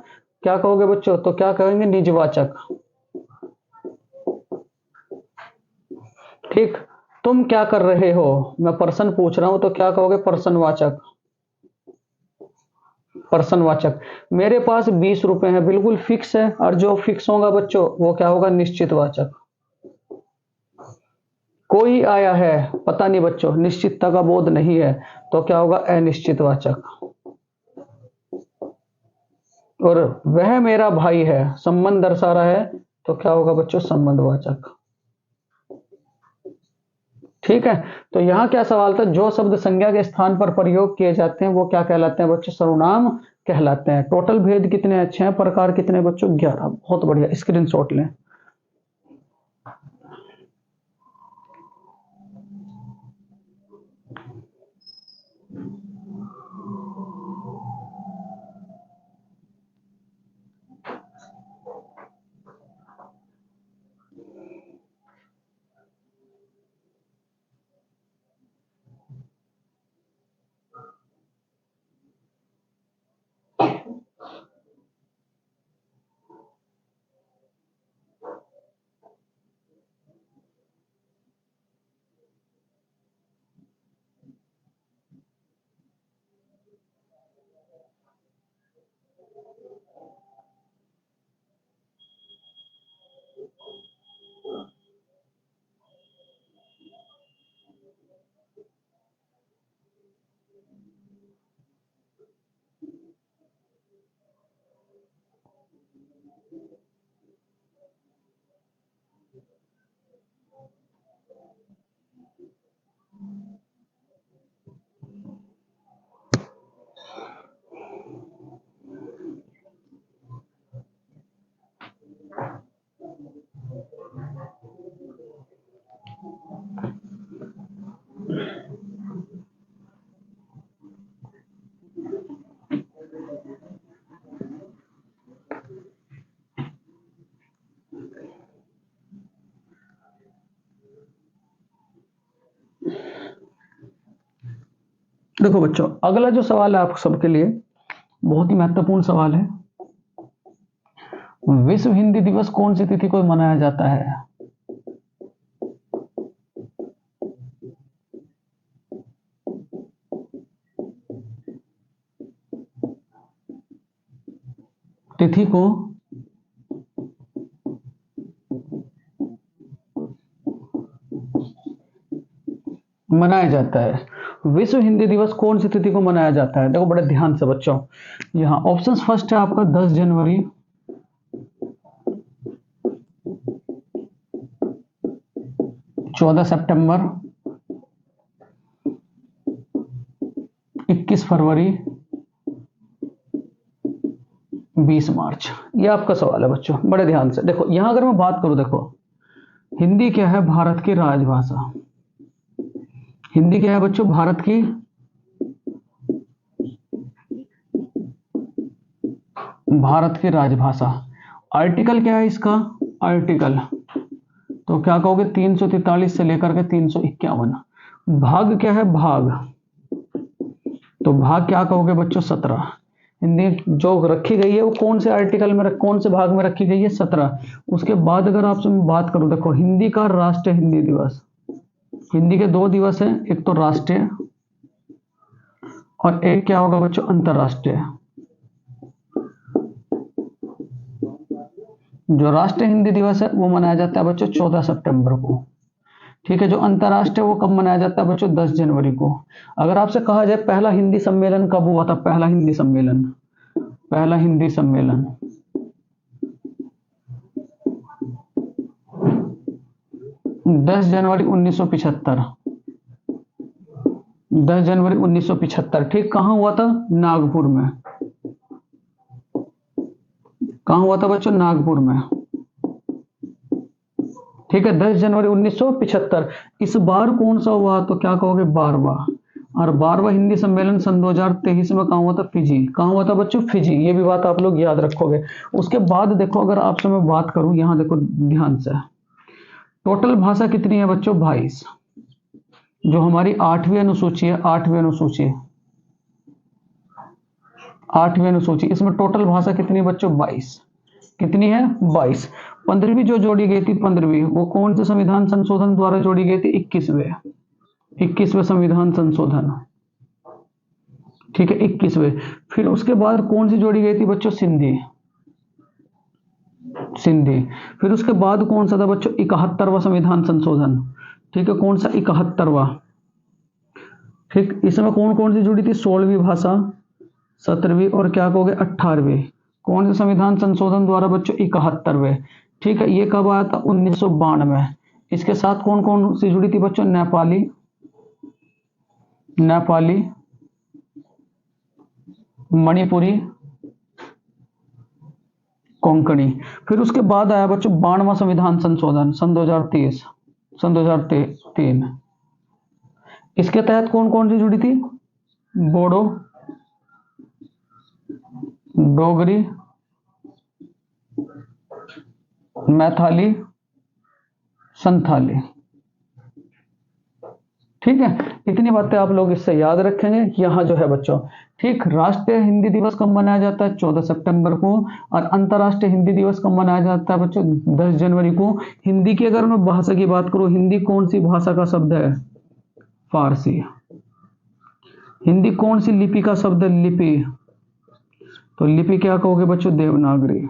क्या कहोगे बच्चों, तो क्या कहेंगे, निजवाचक। ठीक, तुम क्या कर रहे हो, मैं पर्सन पूछ रहा हूं, तो क्या कहोगे, पर्सनवाचक, पर्सनवाचक। मेरे पास 20 रुपए हैं, बिल्कुल फिक्स है, और जो फिक्स होगा बच्चों वो क्या होगा, निश्चितवाचक। कोई आया है, पता नहीं बच्चों, निश्चितता का बोध नहीं है, तो क्या होगा, अनिश्चितवाचक। और वह मेरा भाई है, संबंध दर्शा रहा है, तो क्या होगा बच्चों, संबंधवाचक। ठीक है, तो यहां क्या सवाल था, जो शब्द संज्ञा के स्थान पर प्रयोग किए जाते हैं वो क्या कहलाते हैं बच्चों, सर्वनाम कहलाते हैं। टोटल भेद कितने हैं, 6 प्रकार, कितने बच्चों, 11। बहुत बढ़िया, स्क्रीनशॉट लें। देखो बच्चों, अगला जो सवाल है आप सबके लिए बहुत ही महत्वपूर्ण सवाल है। विश्व हिंदी दिवस कौन सी तिथि को मनाया जाता है? तिथि को मनाया जाता है, विश्व हिंदी दिवस कौन सी तिथि को मनाया जाता है? देखो बड़े ध्यान से बच्चों, यहाँ ऑप्शंस फर्स्ट है आपका 10 जनवरी, 14 सितंबर, 21 फरवरी, 20 मार्च। ये आपका सवाल है बच्चों, बड़े ध्यान से देखो। यहां अगर मैं बात करूं, देखो हिंदी क्या है? भारत की राजभाषा। हिंदी क्या है बच्चों? भारत की राजभाषा। आर्टिकल क्या है इसका? आर्टिकल तो क्या कहोगे? 343 से लेकर के 351। भाग क्या है? भाग तो भाग क्या कहोगे बच्चों? 17। हिंदी जो रखी गई है वो कौन से आर्टिकल में, कौन से भाग में रखी गई है? 17। उसके बाद अगर आपसे मैं बात करूं, देखो हिंदी का राष्ट्रीय हिंदी दिवस, हिंदी के 2 दिवस हैं, एक तो राष्ट्रीय और एक क्या होगा बच्चों? अंतरराष्ट्रीय। जो राष्ट्रीय हिंदी दिवस है वो मनाया जाता है बच्चों 14 सितंबर को, ठीक है। जो अंतरराष्ट्रीय वो कब मनाया जाता है बच्चों? 10 जनवरी को। अगर आपसे कहा जाए पहला हिंदी सम्मेलन कब हुआ था? पहला हिंदी सम्मेलन 10 जनवरी 1975। 10 जनवरी 1975, ठीक। कहां हुआ था? नागपुर में। कहां हुआ था बच्चों? नागपुर में, ठीक है। 10 जनवरी 1975। इस बार कौन सा हुआ? तो क्या कहोगे? 12वां। और 12वां हिंदी सम्मेलन सन 2023 में कहां हुआ था? फिजी। कहां हुआ था बच्चों? फिजी। ये भी बात आप लोग याद रखोगे। उसके बाद देखो, अगर आपसे मैं बात करूं, यहां देखो ध्यान से, टोटल भाषा कितनी है बच्चों? 22। जो हमारी 8वीं अनुसूची है, 8वीं अनुसूची, इसमें टोटल भाषा कितनी है बच्चों? 22। कितनी है? 22। 15वीं जो जोड़ी गई थी, 15वीं, वो कौन से संविधान संशोधन द्वारा जोड़ी गई थी? 21वें संविधान संशोधन, ठीक है, 21वें। फिर उसके बाद कौन सी जोड़ी गई थी बच्चों? सिंधी। फिर उसके बाद कौन सा था बच्चों? 71वां संविधान संशोधन, ठीक है। कौन सा? 71वां, ठीक। इसमें कौन कौन सी जुड़ी थी? 16वीं भाषा, 17वीं और क्या कहोगे? 18वीं। कौन से संविधान संशोधन द्वारा बच्चों? 71वें, ठीक है। ये कब आया था? 1992। इसके साथ कौन कौन सी जुड़ी थी बच्चों? नेपाली, मणिपुरी, कोंकणी। फिर उसके बाद आया बच्चों 92वां संविधान संशोधन सन 2003। इसके तहत कौन कौन सी जुड़ी थी? बोडो, डोगरी, मैथाली, संथाली, ठीक है। इतनी बातें आप लोग इससे याद रखेंगे कि यहाँ जो है बच्चों, ठीक, राष्ट्रीय हिंदी दिवस कब मनाया जाता है? 14 सितंबर को। और अंतर्राष्ट्रीय हिंदी दिवस कब मनाया जाता है बच्चों? 10 जनवरी को। हिंदी की अगर मैं भाषा की बात करूं, हिंदी कौन सी भाषा का शब्द है? फारसी। हिंदी कौन सी लिपि का शब्द है? लिपि। तो लिपि क्या कहोगे बच्चों? देवनागरी।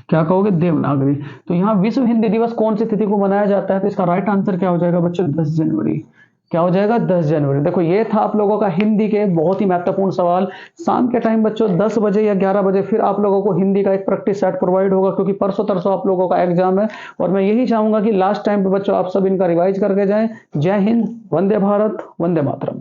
क्या कहोगे? देवनागरी। तो यहाँ विश्व हिंदी दिवस कौन सी तिथि को मनाया जाता है? तो इसका राइट आंसर क्या हो जाएगा बच्चों? 10 जनवरी। क्या हो जाएगा? 10 जनवरी। देखो ये था आप लोगों का हिंदी के बहुत ही महत्वपूर्ण सवाल। शाम के टाइम बच्चों 10 बजे या 11 बजे फिर आप लोगों को हिंदी का एक प्रैक्टिस सेट प्रोवाइड होगा, क्योंकि परसों तरसों आप लोगों का एग्जाम है। और मैं यही चाहूंगा कि लास्ट टाइम पे बच्चों आप सब इनका रिवाइज करके जाएं। जय हिंद, वंदे भारत, वंदे मातरम।